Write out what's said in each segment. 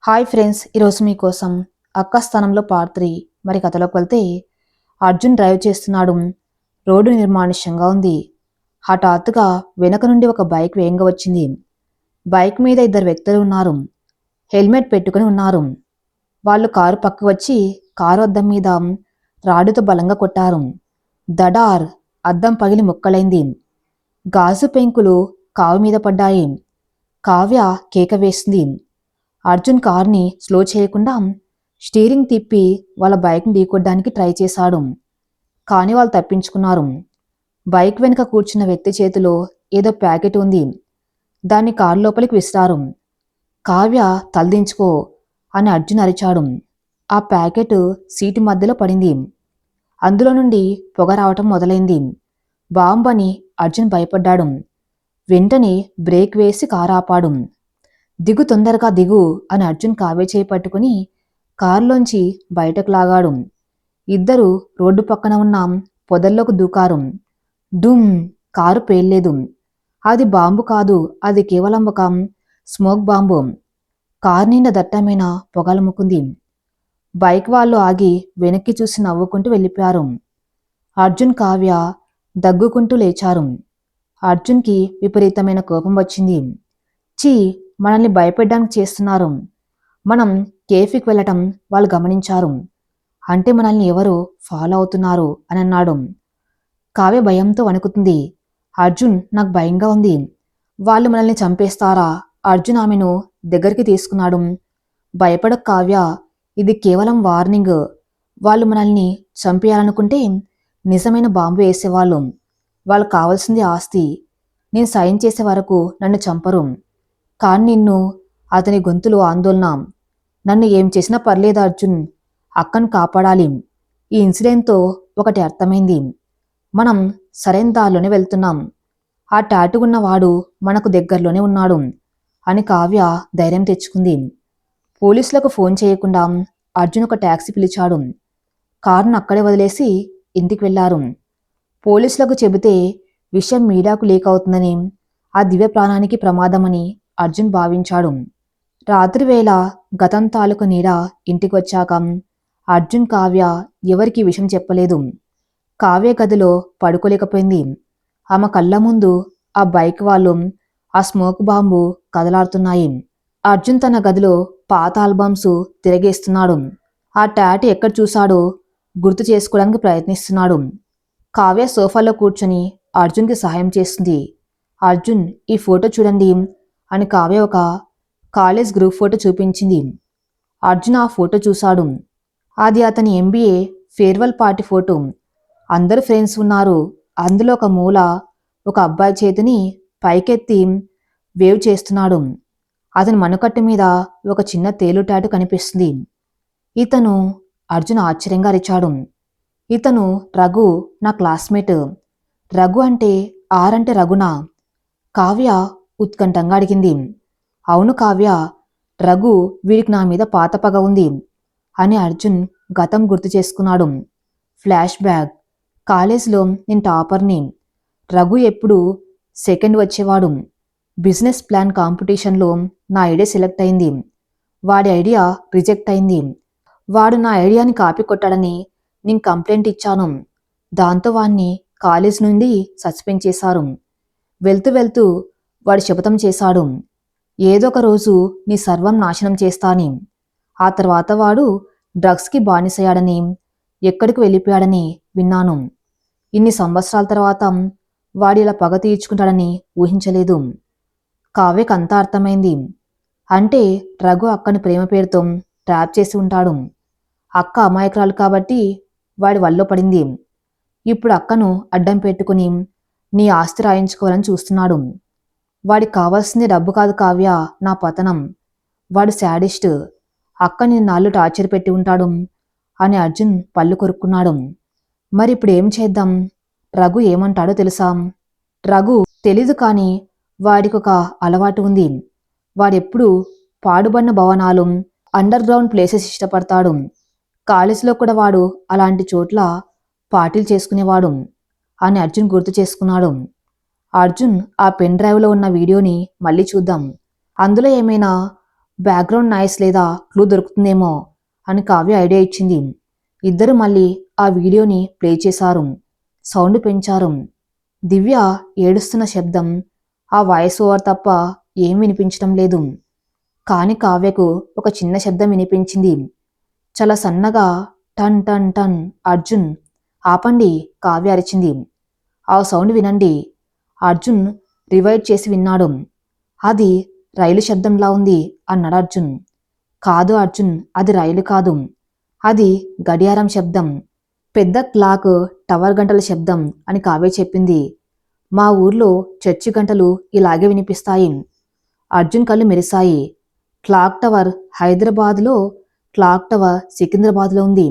Hi friends, ఈరోజు మీకోసం అక్క స్థానంలో పార్ట్ 3 మరి కథలోకి వెళ్తే అర్జున్ డ్రైవ్ చేస్తున్నాడు. రోడ్డు నిర్మానుష్యంగా ఉంది. హఠాత్తుగా వెనక నుండి ఒక బైక్ వేగంగా వచ్చింది. బైక్ మీద ఇద్దరు వ్యక్తులు ఉన్నారు. హెల్మెట్ పెట్టుకుని ఉన్నారు. వాళ్ళు కారు పక్కకు వచ్చి కారు అద్దం మీద రాడుతో బలంగా కొట్టారు. దడార్! అద్దం పగిలి ముక్కలైంది. గాజు పెంకులు కారు మీద పడ్డాయి. కావ్య కేక వేసింది. అర్జున్ కార్ని స్లో చేయకుండా స్టీరింగ్ తిప్పి వాళ్ళ బైక్ని ఢీకొట్టడానికి ట్రై చేశాడు. కానీ వాళ్ళు తప్పించుకున్నారు. బైక్ వెనుక కూర్చున్న వ్యక్తి చేతిలో ఏదో ప్యాకెట్ ఉంది. దాన్ని కారు లోపలికి విసిరారు. కావ్య తలదించుకో అని అర్జున్ అరిచాడు. ఆ ప్యాకెట్ సీటు మధ్యలో పడింది. అందులో నుండి పొగ రావటం మొదలైంది. బాంబు అని అర్జున్ భయపడ్డాడు. వెంటనే బ్రేక్ వేసి కారు ఆపాడు. దిగు, తొందరగా దిగు అని అర్జున్ కావ్య చేయి పట్టుకుని కారులోంచి బయటకు లాగాడు. ఇద్దరు రోడ్డు పక్కన ఉన్న పొదల్లోకి దూకారు. డుమ్! కారు పేల్లేదు. అది బాంబు కాదు, అది కేవలం ఒక స్మోక్ బాంబు. కారు నిండా దట్టమైన పొగలముకుంది. బైక్ వాళ్ళు ఆగి వెనక్కి చూసి నవ్వుకుంటూ వెళ్ళిపోయారు. అర్జున్, కావ్య దగ్గుకుంటూ లేచారు. అర్జున్కి విపరీతమైన కోపం వచ్చింది. చీ, మనల్ని భయపెట్టడానికి చేస్తున్నారు. మనం కేఫీకి వెళ్ళటం వాళ్ళు గమనించారు. అంటే మనల్ని ఎవరో ఫాలో అవుతున్నారు అని అన్నాడు. కావ్య భయంతో వణుకుతుంది. అర్జున్, నాకు భయంగా ఉంది. వాళ్ళు మనల్ని చంపేస్తారా? అర్జున్ ఆమెను దగ్గరికి తీసుకున్నాడు. భయపడకు కావ్య, ఇది కేవలం వార్నింగ్. వాళ్ళు మనల్ని చంపేయాలనుకుంటే నిజమైన బాంబు వేసేవాళ్ళు. వాళ్ళకు కావాల్సింది ఆస్తి. నేను సైన్ చేసే వరకు నన్ను చంపరు. కానీ నిన్ను, అతని గొంతులో ఆందోళన. నన్ను ఏం చేసినా పర్లేదు అర్జున్, అక్కను కాపాడాలి. ఈ ఇన్సిడెంట్తో ఒకటి అర్థమైంది. మనం సరైన దారిలోనే వెళ్తున్నాం. ఆ టాటూ ఉన్నవాడు మనకు దగ్గరలోనే ఉన్నాడు అని కావ్య ధైర్యం తెచ్చుకుంది. పోలీసులకు ఫోన్ చేయకుండా అర్జున్ ఒక ట్యాక్సీ పిలిచాడు. కారును అక్కడే వదిలేసి ఇంటికి వెళ్లారు. పోలీసులకు చెబితే విషయం మీడియాకు లీక్ అవుతుందని, ఆ దివ్య ప్రాణానికి ప్రమాదమని అర్జున్ భావించాడు. రాత్రివేళ గతం తాలూకు నీడ ఇంటికొచ్చాక అర్జున్, కావ్య ఎవరికీ విషయం చెప్పలేదు. కావ్య గదిలో పడుకోలేకపోయింది. ఆమె కళ్ళ ముందు ఆ బైక్ వాళ్ళు, ఆ స్మోక్ బాంబు కదలాడుతున్నాయి. అర్జున్ తన గదిలో పాత ఆల్బమ్స్ తిరగేస్తున్నాడు. ఆ టాటూ ఎక్కడ చూశాడో గుర్తు చేసుకోవడానికి ప్రయత్నిస్తున్నాడు. కావ్య సోఫాలో కూర్చొని అర్జున్కి సహాయం చేస్తుంది. అర్జున్, ఈ ఫోటో చూడండి అని కావ్య ఒక కాలేజ్ గ్రూప్ ఫోటో చూపించింది. అర్జున్ ఆ ఫోటో చూశాడు. అది అతని MBA ఫేర్వెల్ పార్టీ ఫోటో. అందరూ ఫ్రెండ్స్ ఉన్నారు. అందులో ఒక మూల ఒక అబ్బాయి చేతిని పైకెత్తి వేవ్ చేస్తున్నాడు. అతని మణుకట్టు మీద ఒక చిన్న తేలు టాటూ కనిపిస్తుంది. ఇతను, అర్జున్ ఆశ్చర్యంగా అరిచాడు. ఇతను రఘు, నా క్లాస్మేట్. రఘు అంటే ఆరంటే రఘునా? కావ్య ఉత్కంఠంగా అడిగింది. అవును కావ్య, రఘు, వీడికి నా మీద పాత పగ ఉంది అని అర్జున్ గతం గుర్తు చేసుకున్నాడు. Flash back. కాలేజ్లో నేను టాపర్ని. రఘు ఎప్పుడు సెకండ్ వచ్చేవాడు. బిజినెస్ ప్లాన్ కాంపిటీషన్లో నా ఐడియా సెలెక్ట్ అయింది. వాడి ఐడియా రిజెక్ట్ అయింది. వాడు నా ఐడియాని కాపీ కొట్టాడని నేను కంప్లైంట్ ఇచ్చాను. దాంతో వాణ్ణి కాలేజ్ నుండి సస్పెండ్ చేశారు. వెళ్తూ వెళ్తూ వాడు శపథం చేశాడు, ఏదో ఒక రోజు నీ సర్వం నాశనం చేస్తాని. ఆ తర్వాత వాడు డ్రగ్స్కి బానిసయ్యాడని, ఎక్కడికి వెళ్ళిపోయాడని విన్నాను. ఇన్ని సంవత్సరాల తర్వాత వాడు ఇలా పగ తీర్చుకుంటాడని ఊహించలేదు. కావ్యకు అంతా అర్థమైంది. అంటే రఘు అక్కని ప్రేమ పేరుతో ట్రాప్ చేసి ఉంటాడు. అక్క అమాయకురాలు కాబట్టి వాడి వల్లో పడింది. ఇప్పుడు అక్కను అడ్డం పెట్టుకుని నీ ఆస్తి రాయించుకోవాలని చూస్తున్నాడు. వాడికి కావాల్సింది డబ్బు కాదు కావ్య, నా పతనం. వాడు శాడిస్ట్. అక్కని నాళ్ళు టార్చర్ పెట్టి ఉంటాడు అని అర్జున్ పళ్ళు కొరుక్కున్నాడు. మరి ఇప్పుడు ఏం చేద్దాం? రఘు ఏమంటాడో తెలుసా? రఘు తెలీదు, కానీ వాడికొక అలవాటు ఉంది. వాడెప్పుడు పాడుబడిన భవనాలు, అండర్ గ్రౌండ్ ప్లేసెస్ ఇష్టపడతాడు. కాలేజీలో కూడా వాడు అలాంటి చోట్ల పార్టీలు చేసుకునేవాడు అని అర్జున్ గుర్తు చేసుకున్నాడు. అర్జున్, ఆ పెన్ డ్రైవ్లో ఉన్న వీడియోని మళ్ళీ చూద్దాం. అందులో ఏమైనా బ్యాక్గ్రౌండ్ నాయిస్ లేదా క్లూ దొరుకుతుందేమో అని కావ్య ఐడియా ఇచ్చింది. ఇద్దరు మళ్ళీ ఆ వీడియోని ప్లే చేశారు. సౌండ్ పెంచారు. దివ్య ఏడుస్తున్న శబ్దం, ఆ వాయిస్ ఓవర్ తప్ప ఏం వినిపించడం లేదు. కాని కావ్యకు ఒక చిన్న శబ్దం వినిపించింది. చాలా సన్నగా టన్ టన్ టన్. అర్జున్, ఆపండి, కావ్య అరిచింది. ఆ సౌండ్ వినండి. అర్జున్ రివైడ్ చేసి విన్నాడు. అది రైలు శబ్దంలా ఉంది అన్నాడు అర్జున్. కాదు అర్జున్, అది రైలు కాదు, అది గడియారం శబ్దం, పెద్ద క్లాక్ టవర్ గంటల శబ్దం అని కావ్య చెప్పింది. మా ఊర్లో చర్చి గంటలు ఇలాగే వినిపిస్తాయి. అర్జున్ కళ్ళు మెరిశాయి. క్లాక్ టవర్ హైదరాబాద్లో, క్లాక్ టవర్ సికింద్రాబాద్లో ఉంది.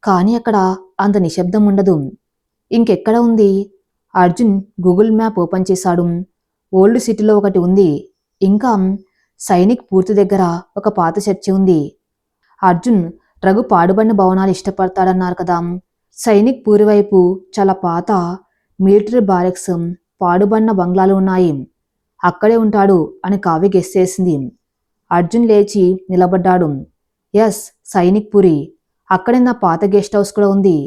కానీ అక్కడ అంత నిశ్శబ్దం ఉండదు. ఇంకెక్కడ ఉంది? అర్జున్ గూగుల్ మ్యాప్ ఓపెన్ చేశాడు. ఓల్డ్ సిటీలో ఒకటి ఉంది. ఇంకా సైనిక్ పూర్తి దగ్గర ఒక పాత చర్చి ఉంది. అర్జున్, రఘు పాడుబడిన భవనాలు ఇష్టపడతాడన్నారు కదా. సైనిక్ పూరి వైపు చాలా పాత మిలిటరీ బారెక్స్, పాడుబడిన బంగ్లాలు ఉన్నాయి. అక్కడే ఉంటాడు అని కావ్య గెస్ చేసింది. అర్జున్ లేచి నిలబడ్డాడు. ఎస్, సైనిక్ పురి. అక్కడే నా పాత గెస్ట్ హౌస్ కూడా ఉంది.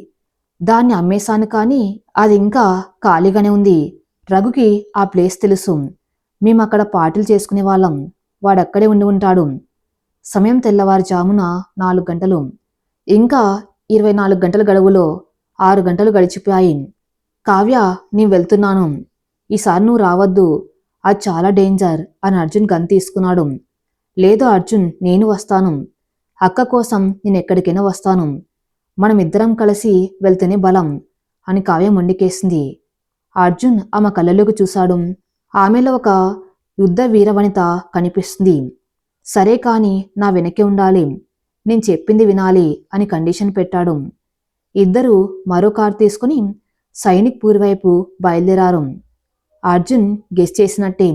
దాన్ని అమ్మేశాను, కానీ అది ఇంకా ఖాళీగానే ఉంది. రఘుకి ఆ ప్లేస్ తెలుసు. మేమక్కడ పార్టీలు చేసుకునే వాళ్ళం. వాడక్కడే ఉండి ఉంటాడు. సమయం తెల్లవారుజామున 4 గంటలు. ఇంకా 24 గంటల గడువులో 6 గంటలు గడిచిపోయాయి. కావ్య, నేను వెళ్తున్నాను. ఈసారి నువ్వు రావద్దు. అది చాలా డేంజర్ అని అర్జున్ గన్ తీసుకున్నాడు. లేదు అర్జున్, నేను వస్తాను. అక్క కోసం నేనెక్కడికైనా వస్తాను. మనమిద్దరం కలిసి వెళ్తేనే బలం అని కావ్య మొండికేసింది. అర్జున్ ఆమె కళ్ళలోకి చూశాడు. ఆమెలో ఒక యుద్ధ వీరవనిత కనిపిస్తుంది. సరే, కాని నా వెనకే ఉండాలి. నేను చెప్పింది వినాలి అని కండిషన్ పెట్టాడు. ఇద్దరూ మరో కారు తీసుకుని సైనిక్ పూరి వైపు బయలుదేరారు. అర్జున్ గెస్ చేసినట్టే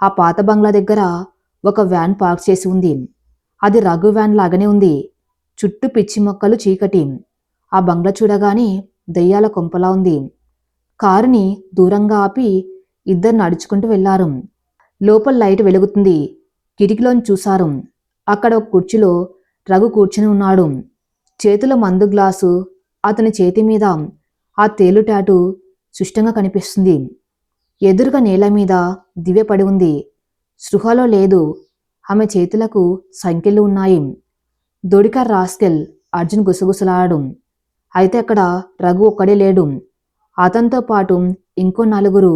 ఆ పాత బంగ్లా దగ్గర ఒక వ్యాన్ పార్క్ చేసి ఉంది. అది రఘు వ్యాన్ లాగానే ఉంది. చుట్టూ పిచ్చి మొక్కలు, చీకటి. ఆ బంగ్లా చూడగానే దెయ్యాల కొంపలా ఉంది. కారుని దూరంగా ఆపి ఇద్దరు నడుచుకుంటూ వెళ్లారు. లోపల లైట్ వెలుగుతుంది. కిటికీలోని చూశారు. అక్కడ ఒక కుర్చీలో రఘు కూర్చుని ఉన్నాడు. చేతిలో మందు గ్లాసు. అతని చేతి మీద ఆ తేలు టాటూ సుష్టంగా కనిపిస్తుంది. ఎదురుగా నేల మీద దివ్య పడి ఉంది. స్పృహలో లేదు. ఆమె చేతులకు సంకెళ్ళు ఉన్నాయి. దొడికార్ రాస్కెల్, అర్జున్ గుసగుసలాడు. అయితే అక్కడ రఘు ఒక్కడే లేడు. అతనితో పాటు ఇంకో 4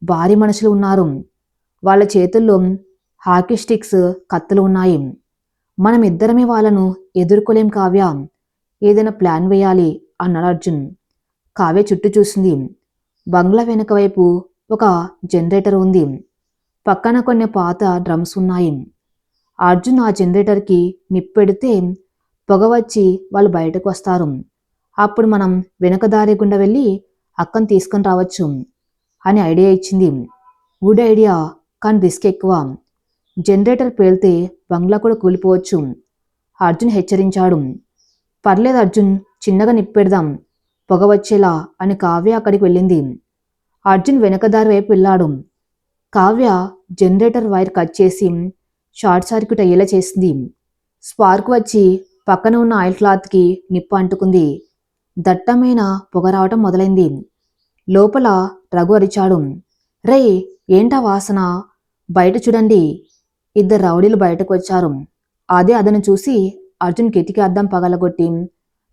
భారీ మనుషులు ఉన్నారు. వాళ్ళ చేతుల్లో హాకీ స్టిక్స్, కత్తులు ఉన్నాయి. మనమిద్దరమే వాళ్ళను ఎదుర్కోలేం కావ్య. ఏదైనా ప్లాన్ వేయాలి అన్నాడు అర్జున్. కావ్య చుట్టూ చూసింది. బంగ్లా వెనక వైపు ఒక జనరేటర్ ఉంది. పక్కన కొన్ని పాత డ్రమ్స్ ఉన్నాయి. అర్జున్ ఆ జనరేటర్కి నిప్పెడితే పొగ వచ్చి వాళ్ళు బయటకు వస్తారు. అప్పుడు మనం వెనక దారి గుండా వెళ్ళి అక్కను తీసుకొని రావచ్చు అని ఐడియా ఇచ్చింది. గుడ్ ఐడియా, కానీ రిస్క్ ఎక్కువ. జనరేటర్ పేలితే బంగ్లా కూడా కూలిపోవచ్చు. అర్జున్ హెచ్చరించాడు. పర్లేదు అర్జున్, చిన్నగా నిప్పెడదాం, పొగ వచ్చేలా అని కావ్య అక్కడికి వెళ్ళింది. అర్జున్ వెనకదారి వైపు వెళ్ళాడు. కావ్య జనరేటర్ వైర్ కట్ చేసి షార్ట్ సర్క్యూట్ అయ్యేలా చేసింది. స్పార్క్ వచ్చి పక్కన ఉన్న ఆయిల్ క్లాత్కి నిప్పు అంటుకుంది. దట్టమైన పొగ రావటం మొదలైంది. లోపల రఘు అరిచాడు. రే, ఏంటా వాసన? బయట చూడండి. 2 రౌడీలు బయటకు వచ్చారు. అదే అదను చూసి అర్జున్ కిటికీ అద్దం పగలగొట్టి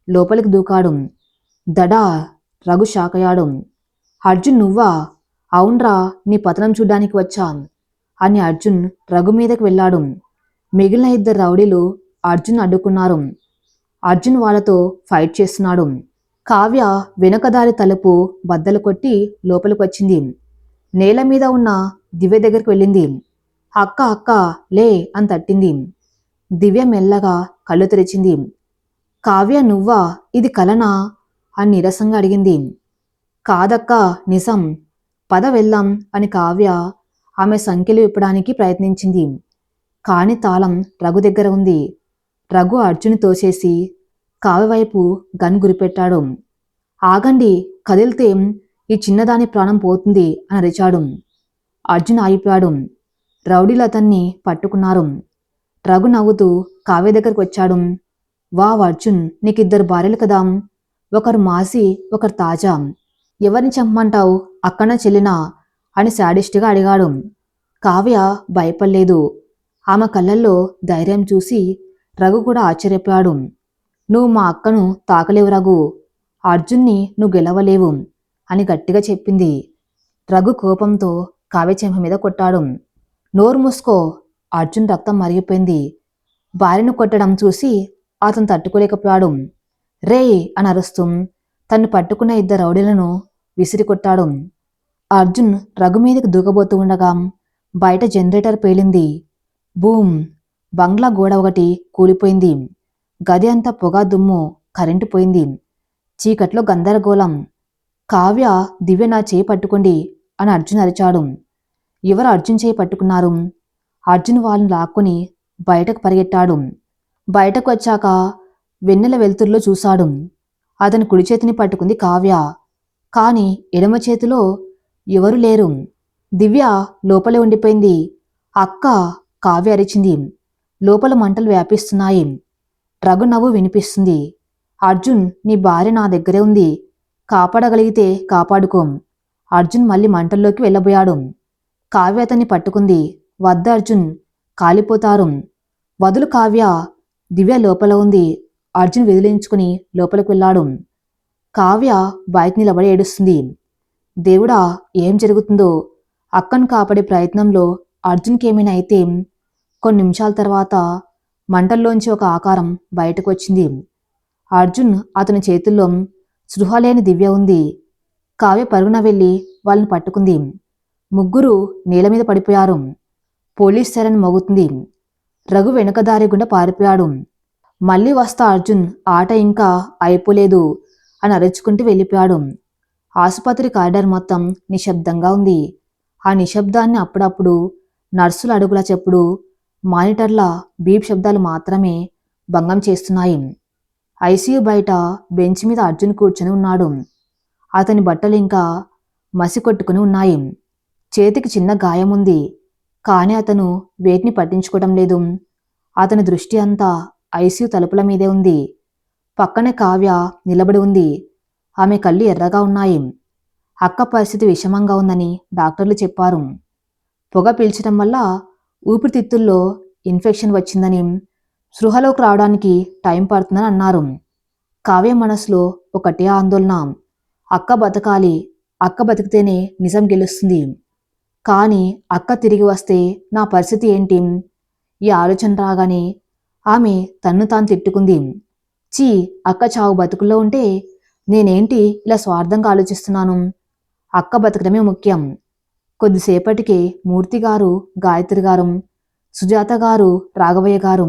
లోపలికి దూకాడు. దడా! రఘు షాక్ అయ్యాడు. అర్జున్, నువ్వా? అవునరా, నీ పతనం చూడ్డానికి వచ్చా అని అర్జున్ రఘు మీదకి వెళ్ళాడు. మిగిలిన 2 రౌడీలు అర్జున్ అడ్డుకున్నారు. అర్జున్ వాళ్ళతో ఫైట్ చేస్తున్నాడు. కావ్య వెనుకదారి తలుపు బద్దలు కొట్టి లోపలికి వచ్చింది. నేల మీద ఉన్న దివ్య దగ్గరికి వెళ్ళింది. అక్క అక్క, లే అని తట్టింది. దివ్య మెల్లగా కళ్ళు తెరిచింది. కావ్య, నువ్వా? ఇది కలనా అని నీరసంగా అడిగింది. కాదక్క, నిజం. పద వెళ్దాం అని కావ్య ఆమె సంఖ్యలు విప్పడానికి ప్రయత్నించింది. కాని తాళం రఘు దగ్గర ఉంది. రఘు అర్జున్ తోసేసి కావ్య వైపు గన్ గురిపెట్టాడు. ఆగండి, కదిలితే ఈ చిన్నదాని ప్రాణం పోతుంది అని అరిచాడు. అర్జున్ ఆగిపోయాడు. రౌడీలు అతన్ని పట్టుకున్నారు. రఘు నవ్వుతూ కావ్య దగ్గరికి వచ్చాడు. వావ్ అర్జున్, నీకిద్దరు భార్యలు కదా, ఒకరు మాసి ఒకరు తాజా. ఎవరిని చంపమంటావు, అక్కన చెల్లినా అని శాడిస్ట్గా అడిగాడు. కావ్య భయపడలేదు. ఆమె కళ్ళల్లో ధైర్యం చూసి రఘు కూడా ఆశ్చర్యపోయాడు. నువ్వు మా అక్కను తాకలేవు రఘు, అర్జున్ని నువ్వు గెలవలేవు అని గట్టిగా చెప్పింది. రఘు కోపంతో కావ్య చెంప మీద కొట్టాడు. నోరు మూసుకో. అర్జున్ రక్తం మరిగిపోయింది. భార్యను కొట్టడం చూసి అతను తట్టుకోలేకపోయాడు. రేయ్ అని అరుస్తూ తన్ను పట్టుకున్న ఇద్దరు రౌడీలను విసిరికొట్టాడు. అర్జున్ రఘు మీదకి దూకబోతూ ఉండగా బయట జనరేటర్ పేలింది. బూమ్! బంగ్లా గోడ ఒకటి కూలిపోయింది. గది అంతా పొగ దుమ్ము, కరెంటు పోయింది. చీకట్లో గందరగోళం. కావ్య, దివ్య నా చేయి పట్టుకోండి అని అర్జున్ అరిచాడు. ఎవరు అర్జున్ చేయి పట్టుకున్నారు? అర్జున్ వాళ్ళని లాక్కుని బయటకు పరిగెట్టాడు. బయటకు వచ్చాక వెన్నెల వెలుతురులో చూశాడు. అతని కుడి చేతిని పట్టుకుంది కావ్య. కాని ఎడమ చేతిలో ఎవరూ లేరు. దివ్య లోపలే ఉండిపోయింది. అక్క! కావ్య అరిచింది. లోపల మంటలు వ్యాపిస్తున్నాయి. రఘు నవ్వు వినిపిస్తుంది. అర్జున్, నీ భార్య నా దగ్గరే ఉంది. కాపాడగలిగితే కాపాడుకో. అర్జున్ మళ్ళీ మంటల్లోకి వెళ్ళబోయాడు. కావ్య అతన్ని పట్టుకుంది. వద్దు అర్జున్, కాలిపోతారు. వదులు కావ్య. దివ్య లోపల ఉంది. అర్జున్ విదిలించుకుని లోపలికి వెళ్ళాడు. కావ్య బయట నిలబడి ఏడుస్తుంది. దేవుడా, ఏం జరుగుతుందో? అక్కను కాపాడే ప్రయత్నంలో అర్జున్కేమైనా అయితే. కొన్ని నిమిషాల తర్వాత మంటల్లోంచి ఒక ఆకారం బయటకు వచ్చింది. అర్జున్ అతని చేతుల్లో స్పృహలేని దివ్య ఉంది. కావ్య పరుగున వెళ్ళి వాళ్ళని పట్టుకుంది. ముగ్గురు నేల మీద పడిపోయారు. పోలీస్ సైరన్ మోగుతుంది. రఘు వెనకదారి గుండా పారిపోయాడు. మళ్ళీ వస్తా అర్జున్, ఆట ఇంకా అయిపోలేదు అని అరుచుకుంటూ వెళ్ళిపోయాడు. ఆసుపత్రి కారిడార్ మొత్తం నిశ్శబ్దంగా ఉంది. ఆ నిశ్శబ్దాన్ని అప్పుడప్పుడు నర్సుల అడుగుల చెప్పుడు, మానిటర్ల బీప్ శబ్దాలు మాత్రమే భంగం చేస్తున్నాయి. ఐసీయూ బయట బెంచ్ మీద అర్జున్ కూర్చొని ఉన్నాడు. అతని బట్టలు ఇంకా మసి కొట్టుకుని ఉన్నాయి. చేతికి చిన్న గాయం ఉంది. కానీ అతను వేటిని పట్టించుకోవడం లేదు. అతని దృష్టి అంతా ఐసీయూ తలుపుల మీదే ఉంది. పక్కనే కావ్య నిలబడి ఉంది. ఆమె కళ్ళు ఎర్రగా ఉన్నాయి. అక్క పరిస్థితి విషమంగా ఉందని డాక్టర్లు చెప్పారు. పొగ పీల్చడం వల్ల ఊపిరితిత్తుల్లో ఇన్ఫెక్షన్ వచ్చిందని, స్పృహలోకి రావడానికి టైం పడుతుందని అన్నారు. కావ్య మనసులో ఒకటే ఆందోళన. అక్క బతకాలి, అక్క బతికితేనే నిజం గెలుస్తుంది. కానీ అక్క తిరిగి వస్తే నా పరిస్థితి ఏంటి? ఈ ఆలోచన రాగానే ఆమె తన్ను తాను తిట్టుకుంది. చీ, అక్క చావు బతుకుల్లో ఉంటే నేనేంటి ఇలా స్వార్థంగా ఆలోచిస్తున్నాను? అక్క బతకడమే ముఖ్యం. కొద్దిసేపటికే మూర్తిగారు, గాయత్రి గారు, సుజాత గారు, రాఘవయ్య గారు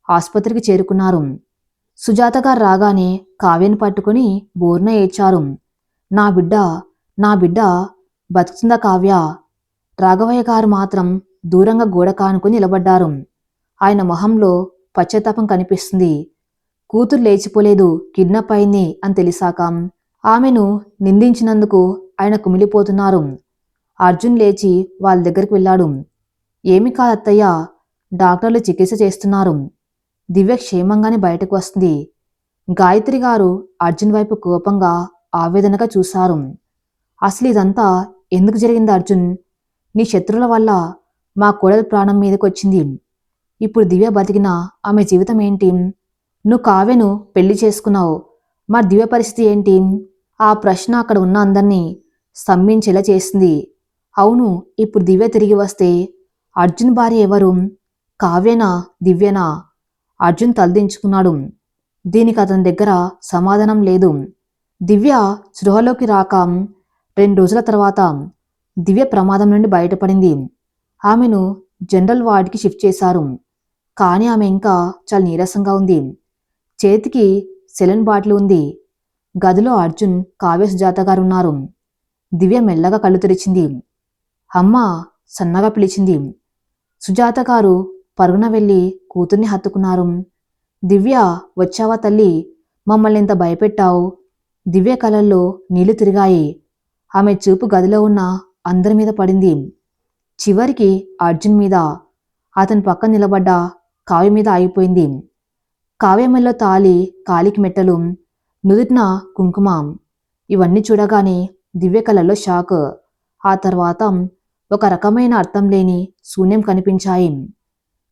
ఆసుపత్రికి చేరుకున్నారు. సుజాత గారు రాగానే కావ్యను పట్టుకుని బోర్న ఏడ్చారు. నా బిడ్డ, నా బిడ్డ బతుకుతుందా కావ్య? రాఘవయ్య గారు మాత్రం దూరంగా గోడ కానుకుని నిలబడ్డారు. ఆయన మొహంలో పశ్చాత్తాపం కనిపిస్తుంది. కూతురు లేచిపోలేదు, కిడ్నాప్ అయింది అని తెలిసాక ఆమెను నిందించినందుకు ఆయన కుమిలిపోతున్నారు. అర్జున్ లేచి వాళ్ళ దగ్గరికి వెళ్ళాడు. ఏమి కాదత్తయ్య, డాక్టర్లు చికిత్స చేస్తున్నారు. దివ్య క్షేమంగానే బయటకు వస్తుంది. గాయత్రి గారు అర్జున్ వైపు కోపంగా, ఆవేదనగా చూశారు. అసలు ఇదంతా ఎందుకు జరిగింది అర్జున్? నీ శత్రువుల వల్ల మా కోడలి ప్రాణం మీదకి వచ్చింది. ఇప్పుడు దివ్య బతికినా ఆమె జీవితం ఏంటి? నువ్వు కావ్యను పెళ్లి చేసుకున్నావు, మరి దివ్య పరిస్థితి ఏంటి? ఆ ప్రశ్న అక్కడ ఉన్న అందరినీ స్తంభించేలా చేసింది. అవును, ఇప్పుడు దివ్య తిరిగి వస్తే అర్జున్ భార్య ఎవరు? కావ్యనా, దివ్యనా? అర్జున్ తలదించుకున్నాడు. దీనికి అతని దగ్గర సమాధానం లేదు. దివ్య స్పృహలోకి రాక 2 రోజుల తర్వాత దివ్య ప్రమాదం నుండి బయటపడింది. ఆమెను జనరల్ వార్డ్కి షిఫ్ట్ చేశారు. కానీ ఆమె ఇంకా చాలా నీరసంగా ఉంది. చేతికి సెలైన్ బాటిల్ ఉంది. గదిలో అర్జున్, కావ్య, సుజాత గారు ఉన్నారు. దివ్య మెల్లగా కళ్ళు తెరిచింది. అమ్మా సన్నగా పిలిచింది. సుజాత గారు పరుగున వెళ్ళి కూతుర్ని హత్తుకున్నారు. దివ్య, వచ్చావా తల్లి? మమ్మల్ని ఇంత భయపెట్టావు. దివ్య కళ్ళల్లో నీళ్లు తిరిగాయి. ఆమె చూపు గదిలో ఉన్న అందరి మీద పడింది. చివరికి అర్జున్ మీద. అతని పక్కన నిలబడ్డ కావ్య మీద ఆగిపోయింది. కావ్య మెల్లో తాళి, కాలికి మెట్టలు, నుదుటిన కుంకుమ. ఇవన్నీ చూడగానే దివ్య కళ్ళల్లో షాక్. ఆ తర్వాత ఒక రకమైన అర్థం లేని శూన్యం కనిపించాయి.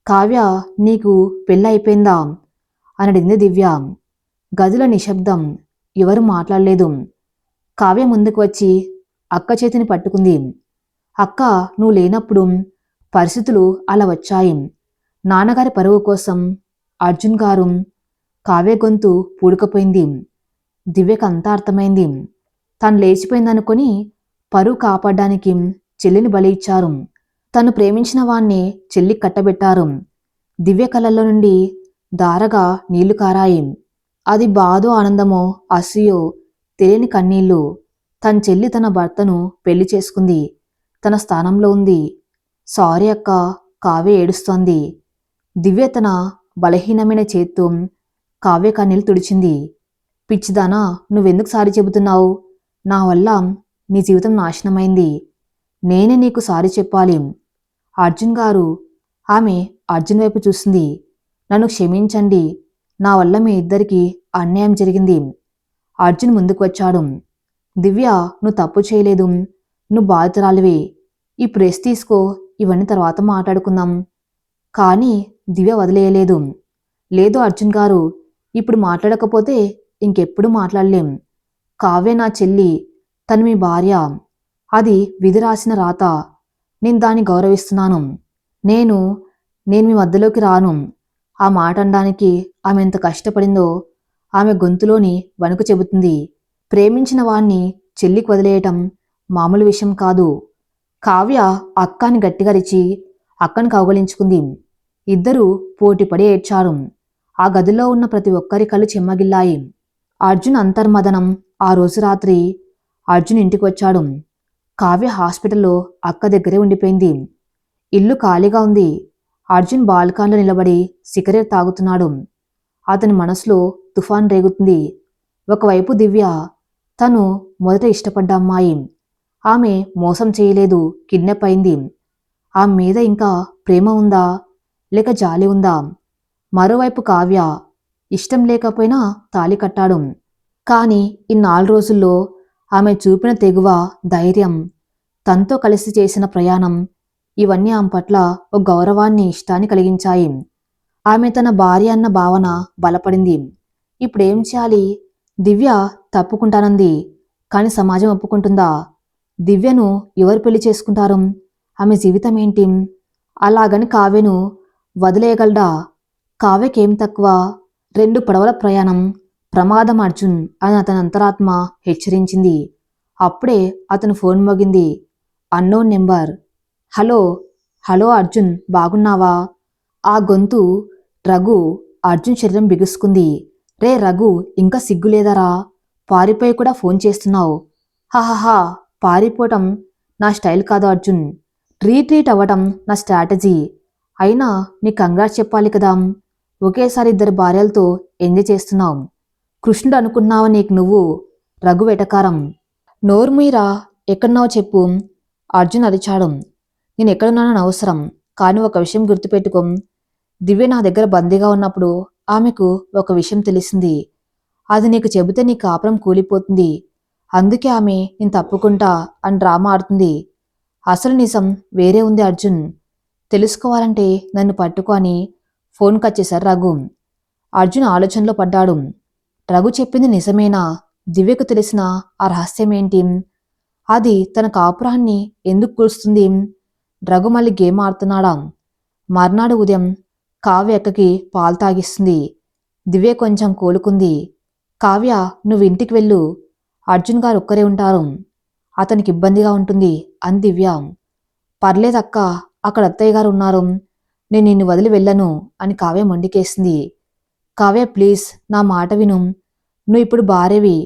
కావ్య, నీకు పెళ్ళైపోయిందా అని అడిగింది దివ్య. గదిలో నిశ్శబ్దం. ఎవరు మాట్లాడలేదు. కావ్య ముందుకు వచ్చి అక్క చేతిని పట్టుకుంది. అక్క, నువ్వు లేనప్పుడు పరిస్థితులు అలా వచ్చాయి. నాన్నగారి పరువు కోసం. అర్జున్ గారు. కావ్య గొంతు పూడుకపోయింది. దివ్యకు అంతా అర్థమైంది. తను లేచిపోయిందనుకొని పరువు కాపాడడానికి చెల్లిని బలి ఇచ్చారు. తను ప్రేమించిన వాణ్ణి చెల్లి కట్టబెట్టారు. దివ్య కళ్ళల్లో నుండి ధారగా నీళ్లు కారాయి. అది బాధో ఆనందమో అసూయో తెలియని కన్నీళ్లు. తన చెల్లి తన భర్తను పెళ్లి చేసుకుంది. తన స్థానంలో ఉంది. సారీ అక్క, కావ్య ఏడుస్తోంది. దివ్య తన బలహీనమైన చేత్తో కావ్య కన్నీళ్లు తుడిచింది. పిచ్చిదానా, నువ్వెందుకు సారీ చెబుతున్నావు? నా వల్ల నీ జీవితం నాశనమైంది. నేనే నీకు సారీ చెప్పాలి. అర్జున్ గారు. ఆమె అర్జున్ వైపు చూసింది. నన్ను క్షమించండి. నా వల్ల మీ ఇద్దరికీ అన్యాయం జరిగింది. అర్జున్ ముందుకు వచ్చాడు. దివ్య, నువ్వు తప్పు చేయలేదు. నువ్వు బాధితురాలివే. ఈ ప్రెస్ తీసుకో, ఇవన్నీ తర్వాత మాట్లాడుకుందాం. కానీ దివ్య వదిలేయలేదు. లేదు అర్జున్ గారు, ఇప్పుడు మాట్లాడకపోతే ఇంకెప్పుడు మాట్లాడలేం. కావ్య నా చెల్లి, తను మీ భార్య. అది విధి రాసిన రాత. నేను దాన్ని గౌరవిస్తున్నాను. నేను నేను మీ మధ్యలోకి రాను. ఆ మాట అనడానికి ఆమె ఎంత కష్టపడిందో ఆమె గొంతులోని వణుకు చెబుతుంది. ప్రేమించిన వాణ్ణి చెల్లికి వదిలేయటం మామూలు విషయం కాదు. కావ్య అక్కని గట్టిగా రిచి అక్కని కౌగలించుకుంది. ఇద్దరూ పోటీపడి ఏడ్చారు. ఆ గదిలో ఉన్న ప్రతి ఒక్కరి కళ్ళు చెమ్మగిల్లాయి. అర్జున్ అంతర్మదనం. ఆ రోజు రాత్రి అర్జున్ ఇంటికి వచ్చాడు. కావ్య హాస్పిటల్లో అక్క దగ్గరే ఉండిపోయింది. ఇల్లు ఖాళీగా ఉంది. అర్జున్ బాల్కాన్లో నిలబడి సిగరెట్ తాగుతున్నాడు. అతని మనసులో తుఫాన్ రేగుతుంది. ఒకవైపు దివ్య, తను మొదట ఇష్టపడ్డ అమ్మాయి. ఆమె మోసం చేయలేదు, కిడ్నాప్ అయింది. ఆమె మీద ఇంకా ప్రేమ ఉందా లేక జాలి ఉందా? మరోవైపు కావ్య, ఇష్టం లేకపోయినా తాళి కట్టాడు. కాని ఈ 4 రోజుల్లో ఆమె చూపిన తెగువ, ధైర్యం, తనతో కలిసి చేసిన ప్రయాణం, ఇవన్నీ ఆమె పట్ల ఒక గౌరవాన్ని, ఇష్టాన్ని కలిగించాయి. ఆమె తన భార్య అన్న భావన బలపడింది. ఇప్పుడేం చేయాలి? దివ్య తప్పుకుంటానంది. కాని సమాజం ఒప్పుకుంటుందా? దివ్యను ఎవరు పెళ్లి చేసుకుంటారు? ఆమె జీవితం ఏంటి? అలాగని కావ్యను వదిలేయగలడా? కావ్యకేం తక్కువ? 2 పడవల ప్రయాణం, ప్రమాదం అర్జున్ అని అతని అంతరాత్మ హెచ్చరించింది. అప్పుడే అతను ఫోన్ మోగింది. Unknown number. Hello. Hello Arjun, బాగున్నావా? ఆ గొంతు రఘు. అర్జున్ శరీరం బిగుసుకుంది. రే రఘు, ఇంకా సిగ్గులేదరా? పారిపోయి కూడా ఫోన్ చేస్తున్నావు. హహహా, పారిపోవటం నా స్టైల్ కాదు అర్జున్. రీట్రీట్ అవ్వటం నా స్ట్రాటజీ. అయినా నీ కంగ్రాట్స్ చెప్పాలి కదా. ఒకేసారి 2 భార్యలతో ఎంజాయ్ చేస్తున్నావు. కృష్ణుడు అనుకున్నావా నీకు నువ్వు? రఘు వెటకారం. నోర్మీరా, ఎక్కడున్నావో చెప్పు. అర్జున్ అరిచాడు. నేను ఎక్కడున్నానని అవసరం, కానీ ఒక విషయం గుర్తుపెట్టుకో. దివ్య నా దగ్గర బందీగా ఉన్నప్పుడు ఆమెకు ఒక విషయం తెలిసింది. అది నీకు చెబితే నీ కాపురం కూలిపోతుంది. అందుకే ఆమె నేను తప్పుకుంటా అని డ్రామా ఆడుతుంది. అసలు నిజం వేరే ఉంది అర్జున్. తెలుసుకోవాలంటే నన్ను పట్టుకొని ఫోన్ కట్ చేశారు రఘు. అర్జున్ ఆలోచనలో పడ్డాడు. రఘు చెప్పింది నిజమేనా? దివ్యకు తెలిసిన ఆ రహస్యమేంటి? అది తన కాపురాన్ని ఎందుకు కూలుస్తుంది? రఘు మళ్ళీ గేమ్ ఆడుతున్నాడా? మర్నాడు ఉదయం కావ్య అక్కకి పాలు తాగిస్తుంది. దివ్య కొంచెం కోలుకుంది. కావ్య, నువ్వు ఇంటికి వెళ్ళు. అర్జున్ గారు ఒక్కరే ఉంటారు. అతనికి ఇబ్బందిగా ఉంటుంది అని దివ్య. పర్లేదక్క, అక్కడ అత్తయ్య గారు ఉన్నారు. నేను నిన్ను వదిలి వెళ్ళను అని కావ్య మొండికేసింది. కావ్య ప్లీజ్, నా మాట విను. నువ్వు ఇప్పుడు భార్యవి.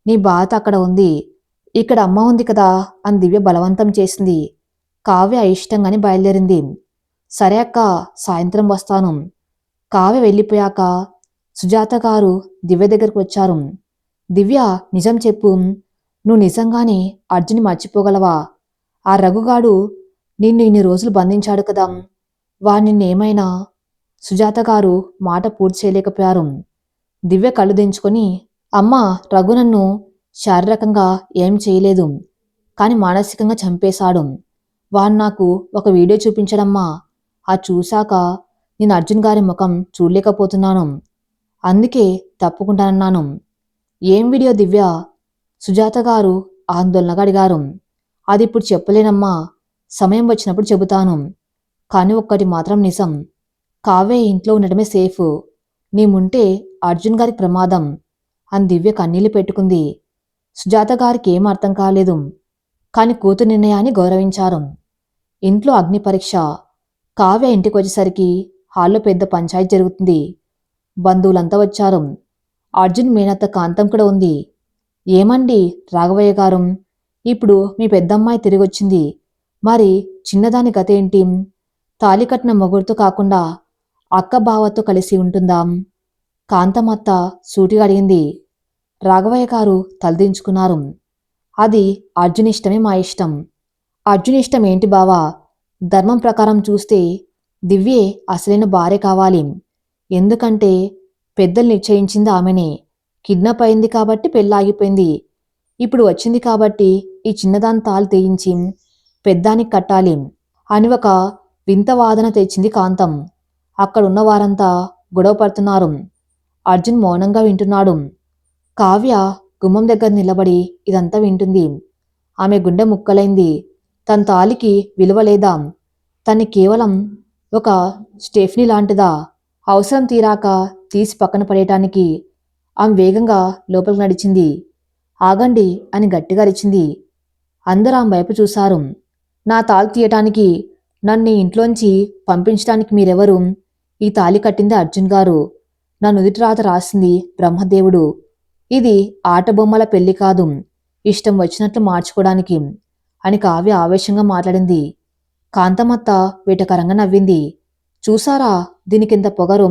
నీ బాధ అక్కడ ఉంది. ఇక్కడ అమ్మ ఉంది కదా అని దివ్య బలవంతం చేసింది. కావ్య అయిష్టంగాని బయలుదేరింది. సరే అక్క, సాయంత్రం వస్తాను. కావ్య వెళ్ళిపోయాక సుజాత గారు దివ్య దగ్గరకు వచ్చారు. దివ్య, నిజం చెప్పు. నువ్వు నిజంగానే అర్జున్ని మర్చిపోగలవా? ఆ రఘుగాడు నిన్ను ఇన్ని రోజులు బంధించాడు కదా. వాడు నిన్నేమైనా సుజాత గారు మాట పూర్తి చేయలేకపోయారు. దివ్య కళ్ళు దించుకొని, అమ్మా, రఘు నన్ను శారీరకంగా ఏం చేయలేదు, కాని మానసికంగా చంపేశాడు. వాడు నాకు ఒక వీడియో చూపించడమ్మా. అది చూశాక నేను అర్జున్ గారి ముఖం చూడలేకపోతున్నాను. అందుకే తప్పుకుంటానన్నాను. ఏం వీడియో దివ్య? సుజాత గారు ఆందోళనగా అడిగారు. అది ఇప్పుడు చెప్పలేనమ్మా, సమయం వచ్చినప్పుడు చెబుతాను. కాని ఒక్కటి మాత్రం నిజం, కావ్య ఇంట్లో ఉండటమే సేఫ్. నీముంటే అర్జున్ గారికి ప్రమాదం అని దివ్య కన్నీళ్లు పెట్టుకుంది. సుజాత గారికి ఏం అర్థం కాలేదు, కాని కూతురు నిర్ణయాన్ని గౌరవించారు. ఇంట్లో అగ్ని పరీక్ష. కావ్య ఇంటికి వచ్చేసరికి హాల్లో పెద్ద పంచాయతీ జరుగుతుంది. బంధువులంతా వచ్చారు. అర్జున్ మేనత్త కాంతం కూడా ఉంది. ఏమండి రాఘవయ్య గారు, ఇప్పుడు మీ పెద్దమ్మాయి తిరిగొచ్చింది, మరి చిన్నదాని గతేంటి? తాళి కట్టిన మొగుడుతో కాకుండా అక్క బావతో కలిసి ఉంటుందా? కాంతమత్త సూటిగా అడిగింది. రాఘవయ్య గారు తలదించుకున్నారు. అది అర్జున్ ఇష్టమే మా ఇష్టం. అర్జున్ ఇష్టం ఏంటి బావా? ధర్మం ప్రకారం చూస్తే దివ్యే అసలైన భార్య కావాలి. ఎందుకంటే పెద్దలు నిశ్చయించింది ఆమెనే. కిడ్నాప్ అయింది కాబట్టి పెళ్ళాగిపోయింది. ఇప్పుడు వచ్చింది కాబట్టి ఈ చిన్నదాని తాళి తెయించి పెద్దానికి కట్టాలి అని ఒక వింత వాదన తెచ్చింది కాంతం. అక్కడున్న వారంతా గొడవ పడుతున్నారు. అర్జున్ మౌనంగా వింటున్నాడు. కావ్య గుమ్మం దగ్గర నిలబడి ఇదంతా వింటుంది. ఆమె గుండె ముక్కలైంది. తన తాలికి విలువ లేదా? తన్ని కేవలం ఒక స్టెఫ్నీ లాంటిదా? అవసరం తీరాక తీసి పక్కన పడేయటానికి ఆమె వేగంగా లోపలికి నడిచింది. ఆగండి అని గట్టిగా అరిచింది. అందరూ ఆమె వైపు చూశారు. నా తాళి తీయటానికి, నన్ను ఇంట్లోంచి పంపించడానికి మీరెవరు? ఈ తాళి కట్టింది అర్జున్ గారు. నా నుదిటి రాత రాసింది బ్రహ్మదేవుడు. ఇది ఆటబొమ్మల పెళ్లి కాదు, ఇష్టం వచ్చినట్లు మార్చుకోవడానికి అని కావ్య ఆవేశంగా మాట్లాడింది. కాంతమత్త వేటకరంగా నవ్వింది. చూసారా దీనికింత పొగరు?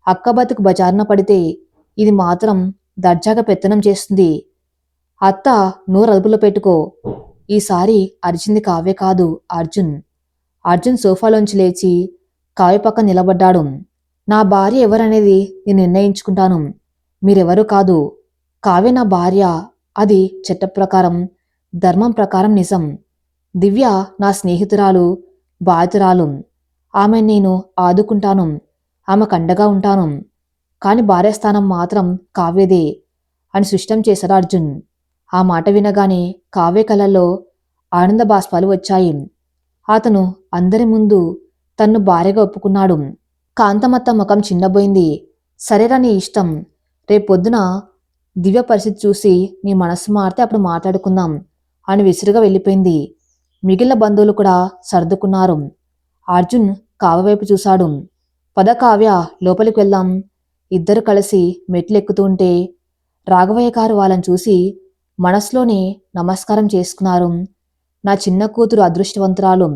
అక్క బతుకు బజారున పడితే ఇది మాత్రం దర్జాగా పెత్తనం చేస్తుంది. అత్త నోరు అదుపులో పెట్టుకో. ఈసారి అరిచింది కావ్య కాదు, అర్జున్. అర్జున్ సోఫాలోంచి లేచి కావ్య పక్కన నిలబడ్డాడు. నా భార్య ఎవరనేది నేను నిర్ణయించుకుంటాను, మీరెవరూ కాదు. కావ్య నా భార్య, అది చట్ట ప్రకారం, ధర్మం ప్రకారం నిజం. దివ్య నా స్నేహితురాలు, బాధితురాలు. ఆమె నేను ఆదుకుంటాను, ఆమెకు అండగా ఉంటాను. కాని భార్యస్థానం మాత్రం కావ్యదే అని స్పష్టం చేశాడు అర్జున్. ఆ మాట వినగానే కావ్య కళ్ళల్లో ఆనంద బాష్పాలు వచ్చాయి. అతను అందరి ముందు తన్ను భార్యగా ఒప్పుకున్నాడు. కాంతమత్త ముఖం చిన్నబోయింది. సరేరా, నీ ఇష్టం. రేపొద్దున దివ్య పరిస్థితి చూసి నీ మనస్సు మారితే అప్పుడు మాట్లాడుకుందాం అని విసురుగా వెళ్ళిపోయింది. మిగిలిన బంధువులు కూడా సర్దుకున్నారు. అర్జున్ కావ్య వైపు చూశాడు. పద కావ్య, లోపలికి వెళ్దాం. ఇద్దరు కలిసి మెట్లు ఎక్కుతూ ఉంటే రాఘవయ్య గారు వాళ్ళని చూసి మనసులోనే నమస్కారం చేసుకున్నారు. నా చిన్న కూతురు అదృష్టవంతురాలు,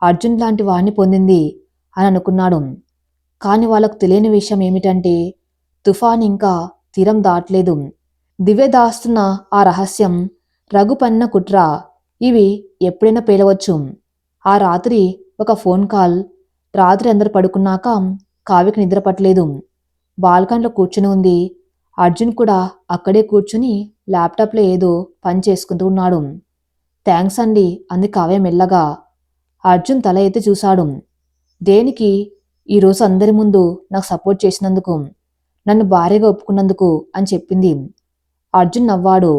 అర్జున్ లాంటి వాణ్ణి పొందింది అని అనుకున్నాడు. కాని వాళ్ళకు తెలియని విషయం ఏమిటంటే తుఫాన్ ఇంకా తీరం దాటలేదు. దివ్య దాస్తున్న ఆ రహస్యం రఘు పన్న కుట్ర. ఇవి ఎప్పుడైనా పేలవచ్చు. ఆ రాత్రి ఒక ఫోన్ కాల్. రాత్రి అందరు పడుకున్నాక కావ్యకి నిద్ర పట్టలేదు. బాల్కన్లో కూర్చుని ఉంది. అర్జున్ కూడా అక్కడే కూర్చుని ల్యాప్టాప్లో ఏదో పని చేసుకుంటూ ఉన్నాడు. థ్యాంక్స్ అండి అంది కావ్య మెల్లగా. అర్జున్ తల ఎత్తి చూశాడు. దేనికి? ఈరోజు అందరి ముందు నాకు సపోర్ట్ చేసినందుకు, నన్ను భార్యగా ఒప్పుకున్నందుకు అని చెప్పింది. అర్జున్ నవ్వాడు.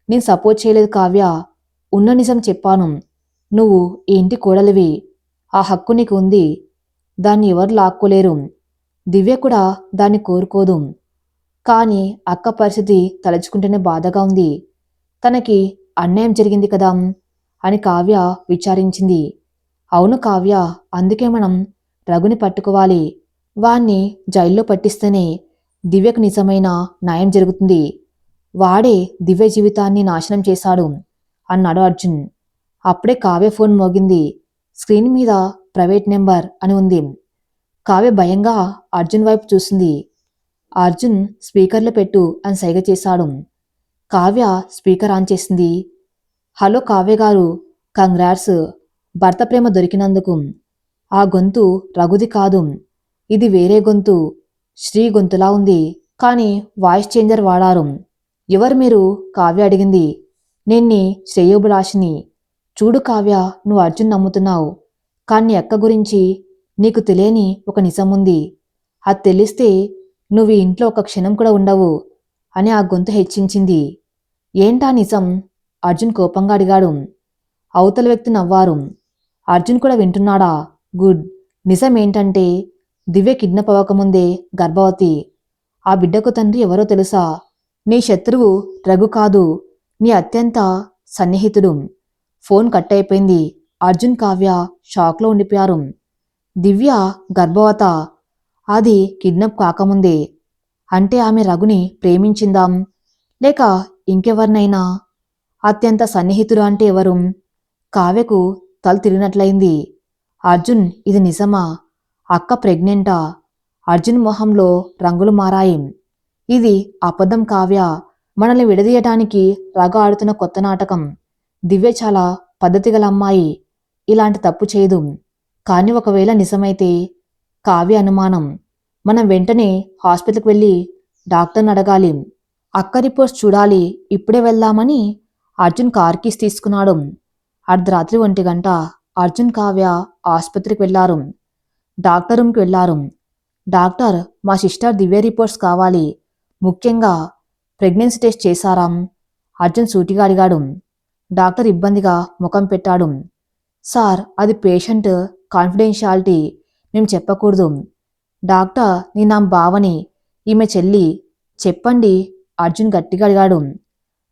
నేను సపోర్ట్ చేయలేదు కావ్య, ఉన్న నిజం చెప్పాను. నువ్వు ఈ ఇంటి కోడలివి, ఆ హక్కు నీకు ఉంది. దాన్ని ఎవరు లాక్కోలేరు. దివ్య కూడా దాన్ని కోరుకోదు. కాని అక్క పరిస్థితి తలుచుకుంటేనే బాధగా ఉంది. తనకి అన్యాయం జరిగింది కదా అని కావ్య విచారించింది. అవును కావ్య, అందుకే మనం రఘుని పట్టుకోవాలి. వాణ్ణి జైల్లో పట్టిస్తేనే దివ్యకు నిజమైన న్యాయం జరుగుతుంది. వాడే దివ్య జీవితాన్ని నాశనం చేశాడు అన్నాడు అర్జున్. అప్పుడే కావ్య ఫోన్ మోగింది. స్క్రీన్ మీద ప్రైవేట్ నెంబర్ అని ఉంది. కావ్య భయంగా అర్జున్ వైపు చూసింది. అర్జున్ స్పీకర్లో పెట్టు అని సైగ చేశాడు. కావ్య స్పీకర్ ఆన్ చేసింది. హలో కావ్య గారు, కంగ్రాట్స్, భర్త ప్రేమ దొరికినందుకు. ఆ గొంతు రఘుది కాదు, ఇది వేరే గొంతు, శ్రీ గొంతులా ఉంది. కానీ వాయిస్ చేంజర్ వాడారు. ఎవరు మీరు? కావ్య అడిగింది. నేన్ని శ్రేయోభిలాషిని. చూడు కావ్య, నువ్వు అర్జున్ నమ్ముతున్నావు. కానీ అక్క గురించి నీకు తెలియని ఒక నిజముంది. అది తెలిస్తే నువ్వు ఈ ఇంట్లో ఒక క్షణం కూడా ఉండవు అని ఆ గొంతు హెచ్చించింది. ఏంటా నిజం? అర్జున్ కోపంగా అడిగాడు. అవతల వ్యక్తి నవ్వారు. అర్జున్ కూడా వింటున్నాడా? గుడ్. నిజం ఏంటంటే దివ్య కిడ్నాప్ అవ్వకముందే గర్భవతి. ఆ బిడ్డకు తండ్రి ఎవరో తెలుసా? నీ శత్రువు రఘు కాదు, నీ అత్యంత సన్నిహితుడు. ఫోన్ కట్ అయిపోయింది. అర్జున్, కావ్య షాక్లో ఉండిపోయారు. దివ్య గర్భవత? అది కిడ్నాప్ కాకముందే. అంటే ఆమె రఘుని ప్రేమించిందాం, లేక ఇంకెవరినైనా? అత్యంత సన్నిహితుడు అంటే ఎవరు? కావ్యకు తల తిరిగినట్లయింది. అర్జున్, ఇది నిజమా? అక్క ప్రెగ్నెంటా? అర్జున్ మొహంలో రంగులు మారాయి. ఇది అబద్ధం కావ్య. మనల్ని విడదీయటానికి రఘు ఆడుతున్న కొత్త నాటకం. దివ్య చాలా పద్ధతిగల అమ్మాయి, ఇలాంటి తప్పు చేయదు. కాని ఒకవేళ నిజమైతే? కావ్య అనుమానం. మనం వెంటనే హాస్పిటల్కి వెళ్ళి డాక్టర్ని అడగాలి. అక్క రిపోర్ట్స్ చూడాలి. ఇప్పుడే వెళ్దామని అర్జున్ కార్ కీస్ తీసుకున్నాడు. అర్ధరాత్రి 1 గంట. అర్జున్, కావ్య ఆసుపత్రికి వెళ్లారు. డాక్టర్ రూమ్కి వెళ్లారు. డాక్టర్, మా సిస్టర్ దివ్య రిపోర్ట్స్ కావాలి. ముఖ్యంగా ప్రెగ్నెన్సీ టెస్ట్ చేశారా? అర్జున్ సూటిగా అడిగాడు. డాక్టర్ ఇబ్బందిగా ముఖం పెట్టాడు. సార్, అది పేషెంట్ కాన్ఫిడెన్షియాలిటీ, మేం చెప్పకూడదు. డాక్టర్, నీ నా భావని, ఈమె చెల్లి. చెప్పండి, అర్జున్ గట్టిగా అడిగాడు.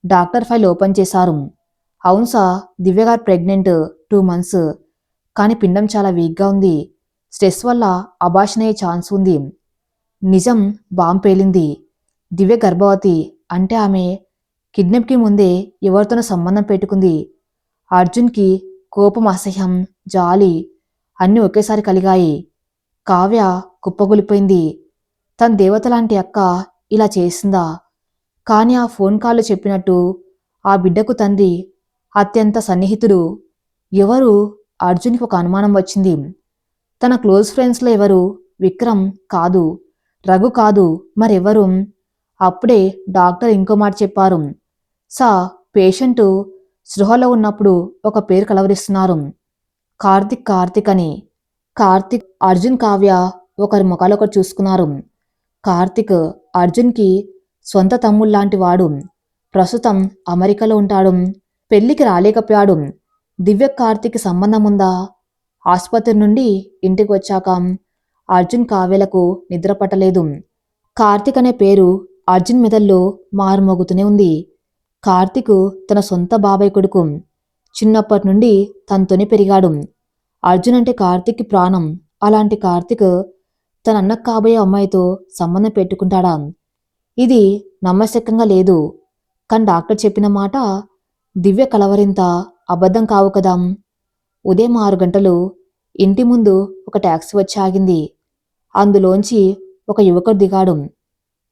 డాక్టర్ ఫైల్ ఓపెన్ చేశారు. అవును సార్, దివ్యగారు ప్రెగ్నెంట్ 2 months. కానీ పిండం చాలా వీక్గా ఉంది. స్ట్రెస్ వల్ల అబార్షన్ అయ్యే ఛాన్స్ ఉంది. నిజం, బాంబు పేలింది. దివ్య గర్భవతి అంటే ఆమె కిడ్నాప్కి ముందే ఎవరితోనో సంబంధం పెట్టుకుంది. అర్జున్కి కోపం, అసహ్యం, జాలి అన్నీ ఒకేసారి కలిగాయి. కావ్య కుప్పగొలిపోయింది. తన దేవతలాంటి అక్క ఇలా చేసిందా? కానీ ఆ ఫోన్ కాల్లో చెప్పినట్టు ఆ బిడ్డకు తండ్రి అత్యంత సన్నిహితుడు. ఎవరు? అర్జున్కి ఒక అనుమానం వచ్చింది. తన క్లోజ్ ఫ్రెండ్స్లో ఎవరు? విక్రమ్ కాదు, రఘు కాదు, మరెవరు? అప్పుడే డాక్టర్ ఇంకో మాట చెప్పారు. సా, పేషెంటు స్పృహలో ఉన్నప్పుడు ఒక పేరు కలవరిస్తున్నారు. కార్తిక్. కార్తిక్ అని. కార్తిక్. అర్జున్, కావ్య ఒకరి ముఖాలొకరు చూసుకున్నారు. కార్తిక్ అర్జున్కి సొంత తమ్ముళ్లాంటి వాడు. ప్రస్తుతం అమెరికాలో ఉంటాడు. పెళ్లికి రాలేకపోయాడు. దివ్య కార్తిక్ సంబంధం ఉందా? ఆసుపత్రి నుండి ఇంటికి వచ్చాక అర్జున్, కావ్యలకు నిద్ర పట్టలేదు. కార్తిక్ అనే పేరు అర్జున్ మెదల్లో మారుమోగుతూనే ఉంది. కార్తిక్ తన సొంత బాబాయ్ కొడుకు. చిన్నప్పటి నుండి తనతోనే పెరిగాడు. అర్జున్ అంటే కార్తిక్కి ప్రాణం. అలాంటి కార్తిక్ తన అన్నకు కాబోయే అమ్మాయితో సంబంధం పెట్టుకుంటాడా? ఇది నమ్మశక్యంగా లేదు. కానీ డాక్టర్ చెప్పిన మాట దివ్య కలవరింత అబద్ధం కావు కదా. ఉదయం 6 గంటలు ఇంటి ముందు ఒక టాక్సీ వచ్చి ఆగింది. అందులోంచి ఒక యువకుడు దిగాడు.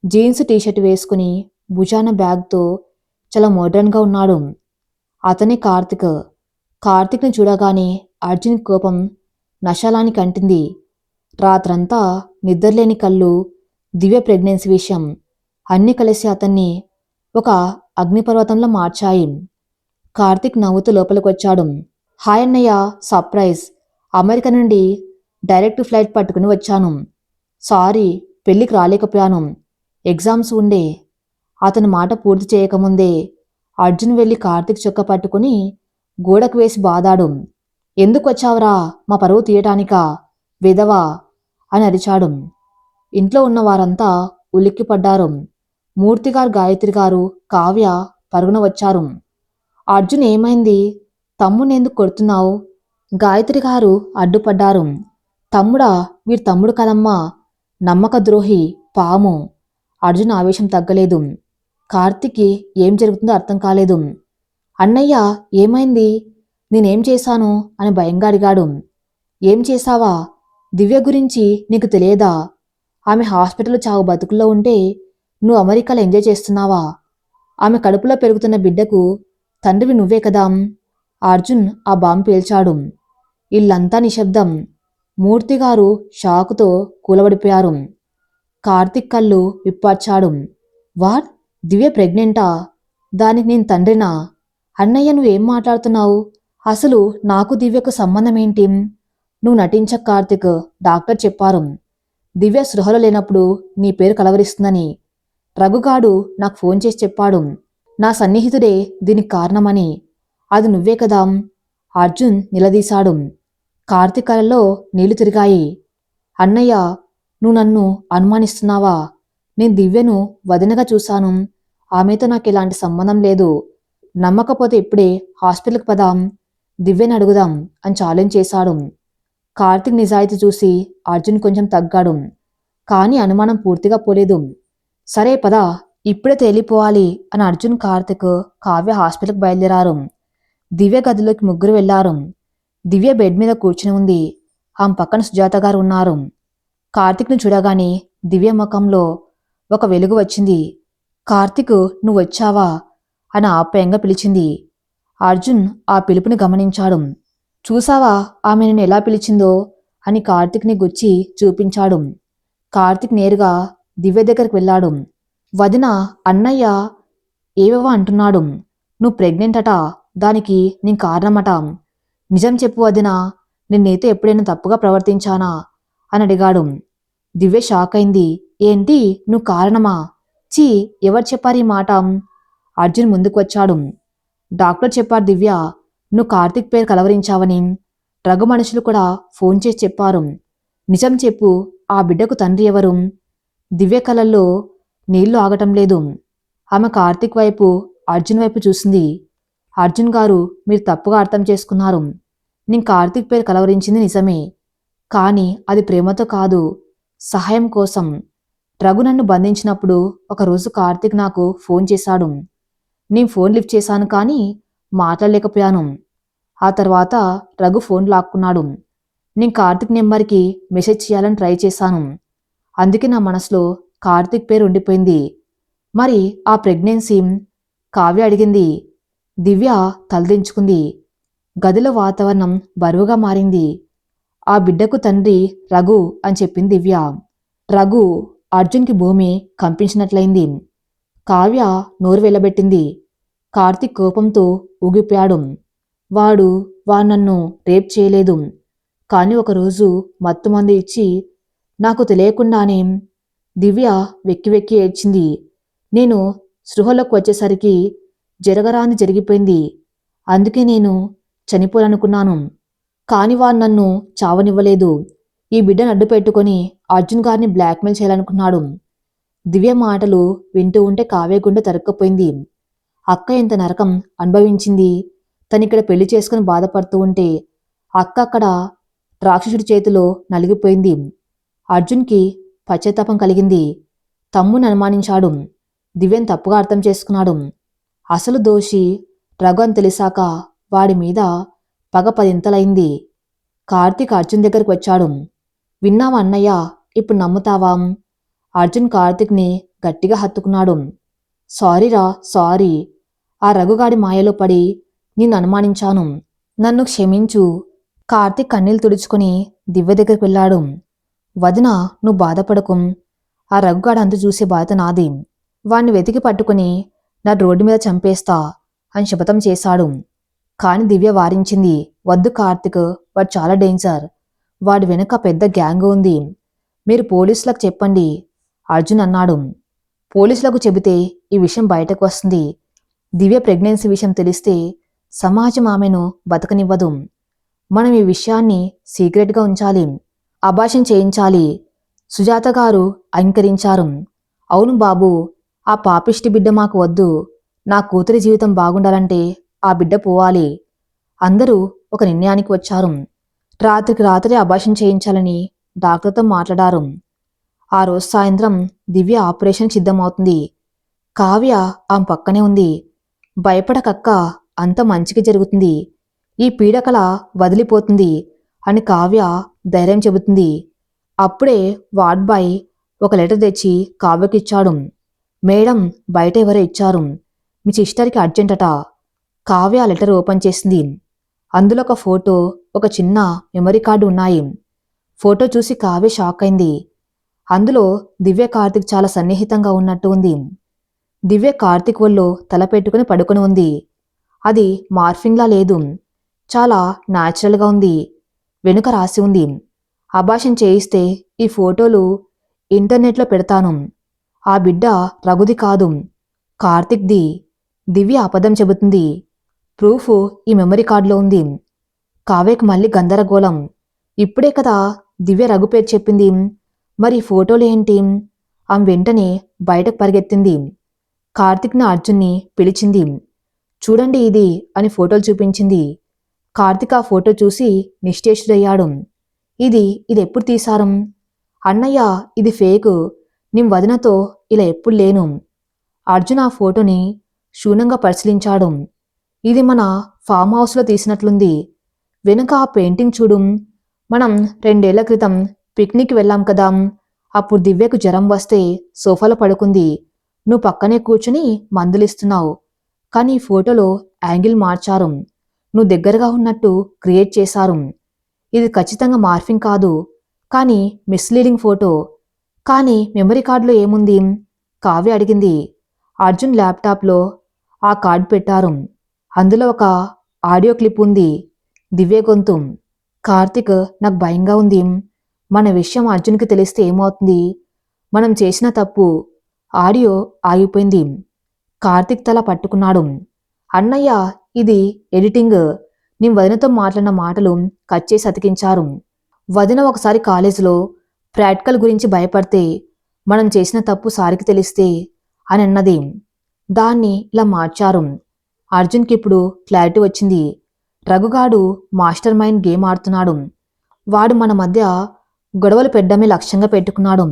జీన్స్ టీషర్ట్ వేసుకుని భుజాన బ్యాగ్తో చాలా మోడ్రన్గా ఉన్నాడు. అతనే కార్తిక్. కార్తిక్ని చూడగానే అర్జున్ కోపం నశాలానికి అంటింది. రాత్రంతా నిద్రలేని కళ్ళు, దివ్య ప్రెగ్నెన్సీ విషయం అన్నీ కలిసి అతన్ని ఒక అగ్నిపర్వతంలో మార్చాయి. కార్తిక్ నవ్వుతూ లోపలికొచ్చాడు. హాయ్ అన్నయ్య, సర్ప్రైజ్. అమెరికా నుండి డైరెక్ట్ ఫ్లైట్ పట్టుకుని వచ్చాను. సారీ, పెళ్ళికి రాలేకపోయాను. ఎగ్జామ్స్ ఉండే. అతని మాట పూర్తి చేయకముందే అర్జున్ వెళ్ళి కార్తిక్ చొక్క పట్టుకుని గోడకు వేసి బాదాడు. ఎందుకొచ్చావురా? మా పరువు తీయటానికా? విధవా అని అరిచాడు. ఇంట్లో ఉన్న వారంతా ఉలిక్కిపడ్డారు. మూర్తిగారు, గాయత్రిగారు, కావ్య పరుగున వచ్చారు. అర్జున్, ఏమైంది? తమ్ముణ్ణెందుకు కొడుతున్నావు? గాయత్రి గారు అడ్డుపడ్డారు. తమ్ముడా? వీరి తమ్ముడు కదమ్మా, నమ్మక ద్రోహి, పాము. అర్జున్ ఆవేశం తగ్గలేదు. కార్తిక్కి ఏం జరుగుతుందో అర్థం కాలేదు. అన్నయ్య, ఏమైంది? నేనేం చేశాను అని భయంగా అడిగాడు. ఏం చేశావా? దివ్య గురించి నీకు తెలియదా? ఆమె హాస్పిటల్లో చావు బతుకుల్లో ఉంటే నువ్వు అమెరికాలో ఎంజాయ్ చేస్తున్నావా? ఆమె కడుపులో పెరుగుతున్న బిడ్డకు తండ్రివి నువ్వే కదా. అర్జున్ ఆ బాంబు పేల్చాడు. ఇల్లంతా నిశ్శబ్దం. మూర్తిగారు షాకుతో కూలబడిపోయారు. కార్తీక్ కళ్ళు విప్పార్చాడు. వాట్? దివ్య ప్రెగ్నెంటా? దానికి నేను తండ్రినా? అన్నయ్య నువ్వేం మాట్లాడుతున్నావు? అసలు నాకు దివ్యకు సంబంధమేంటి? నువ్వు నటించక కార్తీక్, డాక్టర్ చెప్పారు. దివ్య సృహలో లేనప్పుడు నీ పేరు కలవరిస్తుందని. రఘుగాడు నాకు ఫోన్ చేసి చెప్పాడు. నా సన్నిహితుడే దీనికి కారణమని. అది నువ్వే కదా? అర్జున్ నిలదీశాడు. కార్తీక్ కళ్ళలో నీళ్లు తిరిగాయి. అన్నయ్య, నువ్వు నన్ను అనుమానిస్తున్నావా? నేను దివ్యను వదినగా చూశాను. ఆమెతో నాకు ఎలాంటి సంబంధం లేదు. నమ్మకపోతే ఇప్పుడే హాస్పిటల్కి పదాం, దివ్యని అడుగుదాం అని ఛాలెంజ్ చేశాడు. కార్తీక్ నిజాయితీ చూసి అర్జున్ కొంచెం తగ్గాడు. కానీ అనుమానం పూర్తిగా పోలేదు. సరే పద, ఇప్పుడే తేలిపోవాలి అని అర్జున్, కార్తీక్, కావ్య హాస్పిటల్కి బయలుదేరారు. దివ్య గదిలోకి ముగ్గురు వెళ్లారు. దివ్య బెడ్ మీద కూర్చుని ఉంది. ఆమె పక్కన సుజాత గారు ఉన్నారు. కార్తీక్ను చూడగానే దివ్య ముఖంలో ఒక వెలుగు వచ్చింది. కార్తీక్, నువ్వు వచ్చావా అని ఆప్యాయంగా పిలిచింది. అర్జున్ ఆ పిలుపుని గమనించాడు. చూసావా ఆమె నేను ఎలా పిలిచిందో అని కార్తీక్ని గుచ్చి చూపించాడు. కార్తీక్ నేరుగా దివ్య దగ్గరికి వెళ్ళాడు. వదిన, అన్నయ్య ఏవేవో అంటున్నాడు. నువ్వు ప్రెగ్నెంట్ అట, దానికి నేను కారణమట. నిజం చెప్పు వదిన, నిన్నైతే ఎప్పుడైనా తప్పుగా ప్రవర్తించానా అని అడిగాడు. దివ్య షాక్ అయింది. ఏంటి, నువ్వు కారణమా? చీ, ఎవరు చెప్పారు ఈ మాట? అర్జున్ ముందుకు వచ్చాడు. డాక్టర్ చెప్పారు దివ్య, నువ్వు కార్తీక్ పేరు కలవరించావని. రఘు మనుషులు కూడా ఫోన్ చేసి చెప్పారు. నిజం చెప్పు, ఆ బిడ్డకు తండ్రి ఎవరు? దివ్య కళ్ళల్లో నీళ్లు ఆగటం లేదు. ఆమె కార్తీక్ వైపు, అర్జున్ వైపు చూసింది. అర్జున్ గారు, మీరు తప్పుగా అర్థం చేసుకున్నారు. నేను కార్తీక్ పేరు కలవరించింది నిజమే, కానీ అది ప్రేమతో కాదు, సహాయం కోసం. రఘు నన్ను బంధించినప్పుడు ఒకరోజు కార్తీక్ నాకు ఫోన్ చేశాడు. నేను ఫోన్ లిఫ్ట్ చేశాను కానీ మాట్లాడలేకపోయాను. ఆ తర్వాత రఘు ఫోన్ లాక్కున్నాడు. నేను కార్తీక్ నెంబర్కి మెసేజ్ చేయాలని ట్రై చేశాను. అందుకే నా మనసులో కార్తీక్ పేరు ఉండిపోయింది. మరి ఆ ప్రెగ్నెన్సీ? కావ్య అడిగింది. దివ్య తలదించుకుంది. గదిలో వాతావరణం బరువుగా మారింది. ఆ బిడ్డకు తండ్రి రఘు అని చెప్పింది దివ్య. రఘు, అర్జున్కి భూమి కంపించినట్లయింది. కావ్య నోరు వెళ్ళబెట్టింది. కార్తీక్ కోపంతో ఊగిపోయాడు. వాడు నన్ను రేప్ చేయలేదు, కానీ ఒకరోజు మత్తుమందు ఇచ్చి నాకు తెలియకుండానే. దివ్య వెక్కి వెక్కి ఏడ్చింది. నేను సృహలోకి వచ్చేసరికి జరగరాంది జరిగిపోయింది. అందుకే నేను చనిపోవాలనుకున్నాను, కాని వాడు నన్ను చావనివ్వలేదు. ఈ బిడ్డను అడ్డు పెట్టుకుని అర్జున్ గారిని బ్లాక్మెయిల్ చేయాలనుకున్నాడు. దివ్య మాటలు వింటూ ఉంటే కావ్య గుండె తరుక్కుపోయింది. అక్క ఎంత నరకం అనుభవించింది. తనిక్కడ పెళ్లి చేసుకుని బాధపడుతూ ఉంటే అక్క అక్కడ రాక్షసుడి చేతిలో నలిగిపోయింది. అర్జున్కి పశ్చాత్తాపం కలిగింది. తమ్ముని అనుమానించాడు. దివ్యను తప్పుగా అర్థం చేసుకున్నాడు. అసలు దోషి రఘు అని తెలిసాక వాడి మీద పగ పదింతలైంది. కార్తీక్ అర్జున్ దగ్గరికి వచ్చాడు. విన్నావా అన్నయ్య, ఇప్పుడు నమ్ముతావా? అర్జున్ కార్తీక్ని గట్టిగా హత్తుకున్నాడు. సారీరా, సారీ. ఆ రఘుగాడి మాయలో పడి నిన్ను అనుమానించాను. నన్ను క్షమించు. కార్తీక్ కన్నీళ్లు తుడుచుకుని దివ్య దగ్గరికి వెళ్ళాడు. వదిన, నువ్వు బాధపడకు. ఆ రఘుగాడు అంతు చూసే బాధ్యత నాది. వాణ్ణి వెతికి పట్టుకుని నా రోడ్డు మీద చంపేస్తా అని శపథం చేశాడు. కాని దివ్య వారించింది. వద్దు కార్తీక్, వాడు చాలా డేంజర్. వాడి వెనుక పెద్ద గ్యాంగ్ ఉంది. మీరు పోలీసులకు చెప్పండి అర్జున్ అన్నాడు. పోలీసులకు చెబితే ఈ విషయం బయటకు వస్తుంది. దివ్య ప్రెగ్నెన్సీ విషయం తెలిస్తే సమాజం ఆమెను బతకనివ్వదు. మనం ఈ విషయాన్ని సీక్రెట్గా ఉంచాలి. అబార్షన్ చేయించాలి. సుజాత గారు అంగీకరించారు. అవును బాబు, ఆ పాపిష్టి బిడ్డ మాకు వద్దు. నా కూతురి జీవితం బాగుండాలంటే ఆ బిడ్డ పోవాలి. అందరూ ఒక నిర్ణయానికి వచ్చారు. రాత్రికి రాత్రి అబార్షన్ చేయించాలని డాక్టర్తో మాట్లాడారు. ఆ రోజు సాయంత్రం దివ్య ఆపరేషన్ సిద్ధమవుతుంది. కావ్య ఆమె పక్కనే ఉంది. భయపడకక్క, అంత మంచిగా జరుగుతుంది. ఈ పీడకల వదిలిపోతుంది అని కావ్య ధైర్యం చెబుతుంది. అప్పుడే వార్డ్ బాయ్ ఒక లెటర్ తెచ్చి కావ్యకిచ్చాడు. మేడం, బయట ఎవరో ఇచ్చారు. మీ సిస్టర్కి అర్జెంటట. కావ్య లెటర్ ఓపెన్ చేసింది. అందులో ఒక ఫోటో, ఒక చిన్న మెమరీ కార్డు ఉన్నాయి. ఫోటో చూసి కావ్య షాక్ అయింది. అందులో దివ్య కార్తిక్ చాలా సన్నిహితంగా ఉన్నట్టు ఉంది. దివ్య కార్తిక్ ఒళ్ళో తల పెట్టుకుని పడుకుని ఉంది. అది మార్ఫింగ్లా లేదు, చాలా న్యాచురల్గా ఉంది. వెనుక రాసి ఉంది, అబార్షన్ చేయిస్తే ఈ ఫోటోలు ఇంటర్నెట్లో పెడతాను. ఆ బిడ్డ రఘుది కాదు, కార్తిక్ది. దివ్య అబద్ధం చెబుతుంది. ప్రూఫ్ ఈ మెమరీ కార్డులో ఉంది. కావ్యకు మళ్ళీ గందరగోళం. ఇప్పుడే కదా దివ్య రఘు పేరు చెప్పింది, మరి ఈ ఫోటోలు ఏంటి? ఆమె వెంటనే బయటకు పరిగెత్తింది. కార్తిక్ని అర్జున్ని పిలిచింది. చూడండి ఇది అని ఫోటోలు చూపించింది. కార్తిక్ ఆ ఫోటో చూసి నిశ్చేషుడయ్యాడు. ఇది ఎప్పుడు తీశారు? అన్నయ్య, ఇది ఫేకు. నిమ్ వదినతో ఇలా ఎప్పుడు లేను. అర్జున్ ఆ ఫోటోని క్షుణ్ణంగా పరిశీలించాడు. ఇది మన ఫామ్ హౌస్లో తీసినట్లుంది. వెనుక ఆ పెయింటింగ్ చూడు. మనం 2 ఏళ్ల క్రితం పిక్నిక్ వెళ్ళాం కదా, అప్పుడు దివ్యకు జ్వరం వస్తే సోఫాలో పడుకుంది. నువ్వు పక్కనే కూర్చుని మందులిస్తున్నావు. కానీ ఈ ఫోటోలో యాంగిల్ మార్చారు. నువ్వు దగ్గరగా ఉన్నట్టు క్రియేట్ చేశారు. ఇది ఖచ్చితంగా మార్ఫింగ్ కాదు, కానీ మిస్లీడింగ్ ఫోటో. కానీ మెమరీ కార్డులో ఏముంది? కావ్య అడిగింది. అర్జున్ ల్యాప్టాప్లో ఆ కార్డు పెట్టారు. అందులో ఒక ఆడియో క్లిప్ ఉంది. దివ్య గొంతు. కార్తిక్, నాకు భయంగా ఉంది. మన విషయం అర్జున్కి తెలిస్తే ఏమవుతుంది? మనం చేసిన తప్పు. ఆడియో ఆగిపోయింది. కార్తిక్ తల పట్టుకున్నాడు. అన్నయ్య, ఇది ఎడిటింగ్. నీ వదినతో మాట్లాడిన మాటలు కట్ చేసి అతికించారు. వదిన ఒకసారి కాలేజీలో ప్రాక్టికల్ గురించి భయపడితే మనం చేసిన తప్పు సారికి తెలిస్తే అని అన్నది. దాన్ని ఇలా మార్చారు. అర్జున్కి ఇప్పుడు క్లారిటీ వచ్చింది. రఘుగాడు మాస్టర్ మైండ్ గేమ్ ఆడుతున్నాడు. వాడు మన మధ్య గొడవలు పెట్టడమే లక్ష్యంగా పెట్టుకున్నాడు.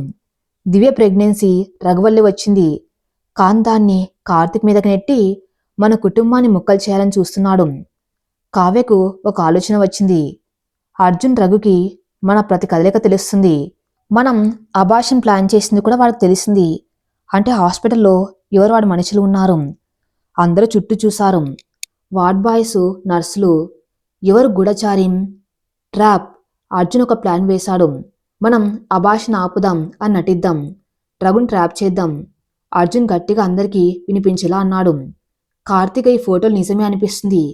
దివ్య ప్రెగ్నెన్సీ రఘువల్లే వచ్చింది. కాని దాన్ని కార్తిక్ మీదకి నెట్టి మన కుటుంబాన్ని ముక్కలు చేయాలని చూస్తున్నాడు. కావ్యకు ఒక ఆలోచన వచ్చింది. అర్జున్ రఘుకి మన ప్రతి కదలిక తెలుస్తుంది. మనం అబార్షన్ ప్లాన్ చేసింది కూడా వాడికి తెలిసింది. అంటే హాస్పిటల్లో ఎవరు వాడి మనుషులు ఉన్నారు. అందరూ చుట్టూ చూశారు. వార్డ్ బాయ్స్, నర్సులు. ఎవరు గూఢచారి? ట్రాప్. అర్జున్ ఒక ప్లాన్ వేశాడు. మనం అబార్షన్ ఆపుదాం అని నటిద్దాం. రఘుని ట్రాప్ చేద్దాం. అర్జున్ గట్టిగా అందరికీ వినిపించేలా అన్నాడు. కార్తీక్, ఈ ఫోటోలు నిజమే అనిపిస్తుంది.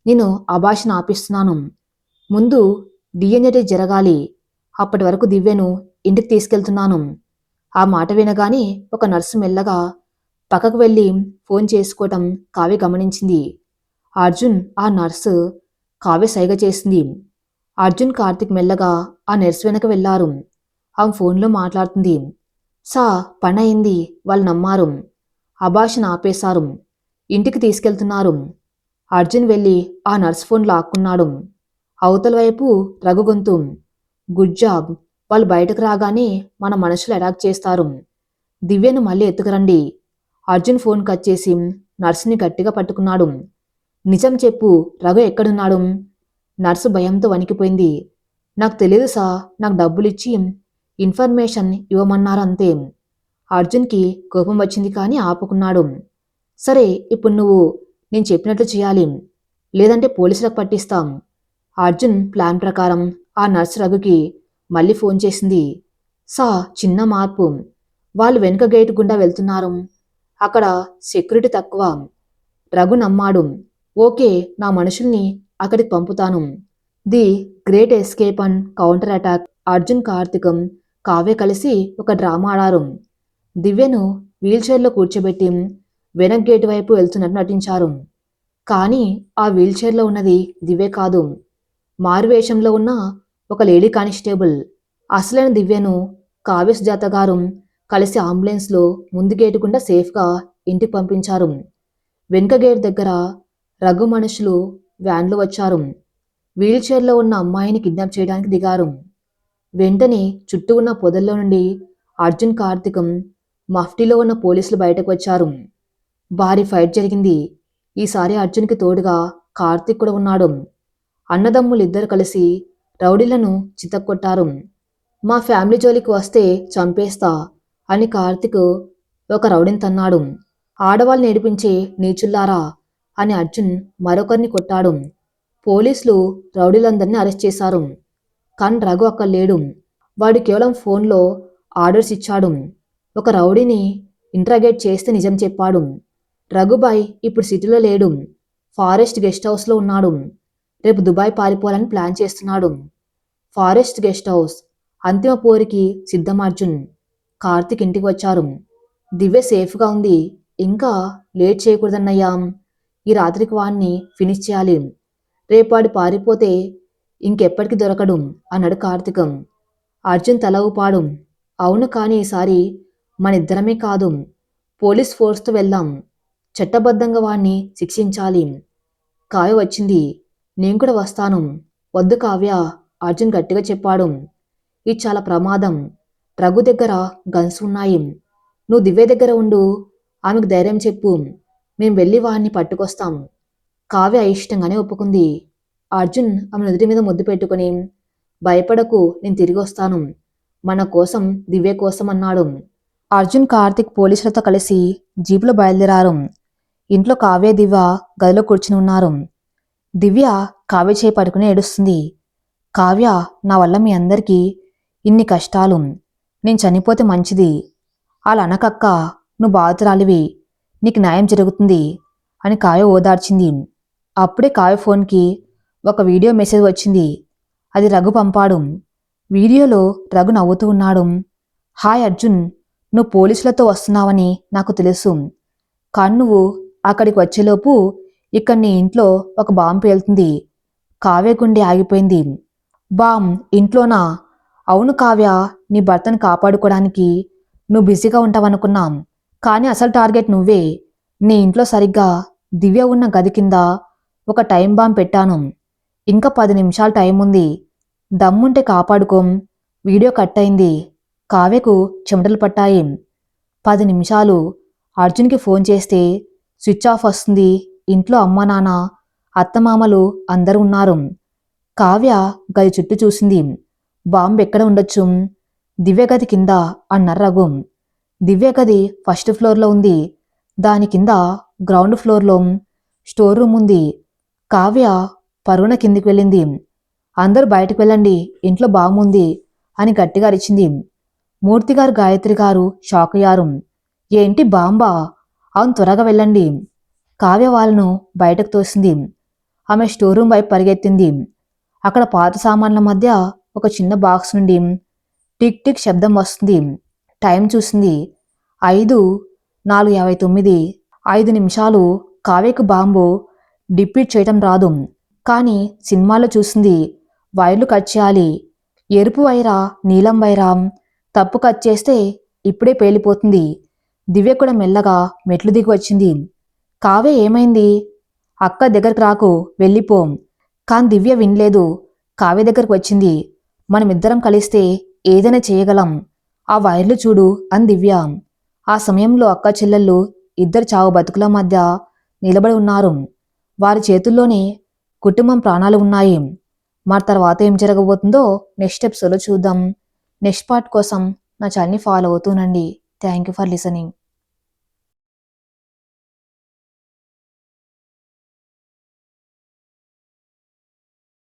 నేను అబార్షన్ ఆపిస్తున్నాను. ముందు డిఎన్ఏ టెస్ట్ జరగాలి. అప్పటి వరకు దివ్యను ఇంటికి తీసుకెళ్తున్నాను. ఆ మాట వినగానే ఒక నర్సు మెల్లగా పక్కకు వెళ్ళి ఫోన్ చేసుకోవటం కావ్య గమనించింది. అర్జున్, ఆ నర్సు కావ్య సైగ చేసింది. అర్జున్, కార్తిక్ మెల్లగా ఆ నర్సు వెనక వెళ్లారు. ఆమె ఫోన్లో మాట్లాడుతుంది. సా, పని అయింది. వాళ్ళు నమ్మారు. అబార్షన్ ఆపేశారు. ఇంటికి తీసుకెళ్తున్నారు. అర్జున్ వెళ్ళి ఆ నర్స్ ఫోన్ లాక్కున్నాడు. అవతల వైపు రఘు గొంతు. Good job. వాళ్ళు బయటకు రాగానే మన మనుషులు అటాక్ చేస్తారు. దివ్యను మళ్ళీ ఎత్తుకురండి. అర్జున్ ఫోన్ కట్ చేసి నర్సుని గట్టిగా పట్టుకున్నాడు. నిజం చెప్పు, రఘు ఎక్కడున్నాడు? నర్సు భయంతో వణికిపోయింది. నాకు తెలియదు సా, నాకు డబ్బులిచ్చి ఇన్ఫర్మేషన్ ఇవ్వమన్నారు అంతే. అర్జున్కి కోపం వచ్చింది కానీ ఆపుకున్నాడు. సరే, ఇప్పుడు నువ్వు నేను చెప్పినట్లు చేయాలి, లేదంటే పోలీసులకు పట్టిస్తాం. అర్జున్ ప్లాన్ ప్రకారం ఆ నర్సు రఘుకి మళ్ళీ ఫోన్ చేసింది. సా, చిన్న మార్పు. వాళ్ళు వెనుక గేటు గుండా వెళ్తున్నారు. అక్కడ సెక్యూరిటీ తక్కువ. రఘు నమ్మాడు. ఓకే, నా మనుషుల్ని అక్కడికి పంపుతాను. The great escape and counter attack. Arjun, Karthikam, Kavya కలిసి ఒక డ్రామా ఆడారు. దివ్యను వీల్చైర్లో కూర్చోబెట్టి వెనక్ గేటు వైపు వెళ్తున్నట్టు నటించారు. కానీ ఆ వీల్చైర్లో ఉన్నది దివ్య కాదు, మారువేషంలో ఉన్న ఒక లేడీ కానిస్టేబుల్. అసలైన దివ్యను కావ్య, సుజాత గారు కలిసి అంబులెన్స్లో ముందు గేటు గుండా సేఫ్గా ఇంటికి పంపించారు. వెనుక గేట్ దగ్గర రఘు మనుషులు వ్యాన్లో వచ్చారు. వీల్చైర్లో ఉన్న అమ్మాయిని కిడ్నాప్ చేయడానికి దిగారు. వెంటనే చుట్టూ ఉన్న పొదల్లో నుండి అర్జున్, కార్తికం, మఫ్టీలో ఉన్న పోలీసులు బయటకు వచ్చారు. భారీ ఫైట్ జరిగింది. ఈసారి అర్జున్కి తోడుగా కార్తిక్ కూడా ఉన్నాడు. అన్నదమ్ములు ఇద్దరు కలిసి రౌడీలను చితక్కొట్టారు. మా ఫ్యామిలీ జోలికి వస్తే చంపేస్తా అని కార్తిక్ ఒక రౌడీని తన్నాడు. ఆడవాళ్ళని ఏడిపించే నీచుల్లారా అని అర్జున్ మరొకరిని కొట్టాడు. పోలీసులు రౌడీలందరినీ అరెస్ట్ చేశారు. కానీ రఘు అక్కడ లేడు. వాడు కేవలం ఫోన్లో ఆర్డర్స్ ఇచ్చాడు. ఒక రౌడీని ఇంట్రాగేట్ చేస్తే నిజం చెప్పాడు. రఘుబాయ్ ఇప్పుడు సిటీలో లేడు, ఫారెస్ట్ గెస్ట్ హౌస్లో ఉన్నాడు. రేపు దుబాయ్ పారిపోవాలని ప్లాన్ చేస్తున్నాడు. Forest guest house. అంతిమ పోరికి సిద్ధం అర్జున్. కార్తిక్ ఇంటికి వచ్చారు. దివ్య సేఫ్గా ఉంది. ఇంకా లేట్ చేయకూడదన్నయ్యా. ఈ రాత్రికి వాణ్ణి ఫినిష్ చేయాలి. రేపాడి పారిపోతే ఇంకెప్పటికీ దొరకడు అన్నాడు కార్తికం. అర్జున్ తల ఊపాడు. అవును, కానీ ఈసారి మన ఇద్దరమే కాదు, పోలీస్ ఫోర్స్తో వెళ్దాం. చట్టబద్ధంగా వాణ్ణి శిక్షించాలి. కావ్య వచ్చింది. నేను కూడా వస్తాను. వద్దు కావ్య, అర్జున్ గట్టిగా చెప్పాడు. ఇది చాలా ప్రమాదం. రఘు దగ్గర గన్స్ ఉన్నాయి. నువ్వు దివ్య దగ్గర ఉండు. ఆమెకు ధైర్యం చెప్పు. మేం వెళ్ళి వాడిని పట్టుకొస్తాం. కావ్య అయిష్టంగానే ఒప్పుకుంది. అర్జున్ ఆమె నుదుటి మీద ముద్దు పెట్టుకుని, భయపడకు, నేను తిరిగి వస్తాను. మన కోసం, దివ్య కోసం అన్నాడు. అర్జున్ కార్తిక్ పోలీసులతో కలిసి జీపులో బయలుదేరారు. ఇంట్లో కావ్య దివ్య గదిలో కూర్చుని ఉన్నారు. దివ్య కావ్య చేయి పట్టుకుని ఏడుస్తుంది. కావ్య, నా వల్ల మీ అందరికీ ఇన్ని కష్టాలు. నేను చనిపోతే మంచిది. అలా అనకక్క, నువ్వు బాధితురాలివి, నీకు న్యాయం జరుగుతుంది అని కావ్య ఓదార్చింది. అప్పుడే కావ్య ఫోన్కి ఒక వీడియో మెసేజ్ వచ్చింది. అది రఘు పంపాడు. వీడియోలో రఘు నవ్వుతూ ఉన్నాడు. హాయ్ అర్జున్, నువ్వు పోలీసులతో వస్తున్నావని నాకు తెలుసు. కానీ నువ్వు అక్కడికి వచ్చేలోపు ఇక్కడ నీ ఇంట్లో ఒక బాంబు పేలుతుంది. కావ్య గుండె ఆగిపోయింది. బామ్ ఇంట్లోనా? అవును కావ్య, నీ భర్తను కాపాడుకోవడానికి నువ్వు బిజీగా ఉంటావనుకున్నాం, కానీ అసలు టార్గెట్ నువ్వే. నీ ఇంట్లో సరిగ్గా దివ్య ఉన్న గది కింద ఒక టైం బాంబ్ పెట్టాను. ఇంకా 10 నిమిషాలు టైం ఉంది. దమ్ముంటే కాపాడుకోం. వీడియో కట్ అయింది. కావ్యకు చెమటలు పట్టాయి. 10 నిమిషాలు. అర్జున్కి ఫోన్ చేస్తే స్విచ్ ఆఫ్ వస్తుంది. ఇంట్లో అమ్మ నాన్న, అత్తమామలు అందరూ ఉన్నారు. కావ్య గది చుట్టూ చూసింది. బాంబు ఎక్కడ ఉండొచ్చు? దివ్య గది కింద అన్నారు రఘు. దివ్య గది ఫస్ట్ ఫ్లోర్లో ఉంది. దాని కింద గ్రౌండ్ ఫ్లోర్లో స్టోర్ రూమ్ ఉంది. కావ్య పరుగున కిందికి వెళ్ళింది. అందరూ బయటకు వెళ్ళండి, ఇంట్లో బాంబు ఉంది అని గట్టిగా అరిచింది. మూర్తిగారు, గాయత్రి గారు షాక్ అయ్యారు. ఏంటి బాంబా? అవును, త్వరగా వెళ్ళండి. కావ్య వాళ్ళను బయటకు తోసింది. ఆమె స్టోర్ రూమ్ వైపు పరిగెత్తింది. అక్కడ పాత సామాన్ల మధ్య ఒక చిన్న బాక్స్ నుండి టిక్ టిక్ శబ్దం వస్తుంది. టైం చూసింది. 5:04:59. 5 నిమిషాలు. కావ్యకు బాంబు డిప్యూట్ చేయటం రాదు, కానీ సినిమాలో చూసింది. వైర్లు కట్ చేయాలి. ఎరుపు వైరా, నీలం వైరా? తప్పు కట్ చేస్తే ఇప్పుడే పేలిపోతుంది. దివ్య కూడా మెల్లగా మెట్లు దిగి వచ్చింది. కావ్య ఏమైంది? అక్క దగ్గరికి రాకు, వెళ్ళిపో. కాని దివ్య వినలేదు. కావ్య దగ్గరకు వచ్చింది. మనమిద్దరం కలిస్తే ఏదైనా చేయగలం. ఆ వైర్లు చూడు అని దివ్య. ఆ సమయంలో అక్క చెల్లెళ్ళు ఇద్దరు చావు బతుకుల మధ్య నిలబడి ఉన్నారు. వారి చేతుల్లోనే కుటుంబం ప్రాణాలు ఉన్నాయి. మరి తర్వాత ఏం జరగబోతుందో నెక్స్ట్ ఎపిసోడ్లో చూద్దాం. నెక్స్ట్ పార్ట్ కోసం నా ఛానల్ని ఫాలో అవుతూనండి. Thank you for listening.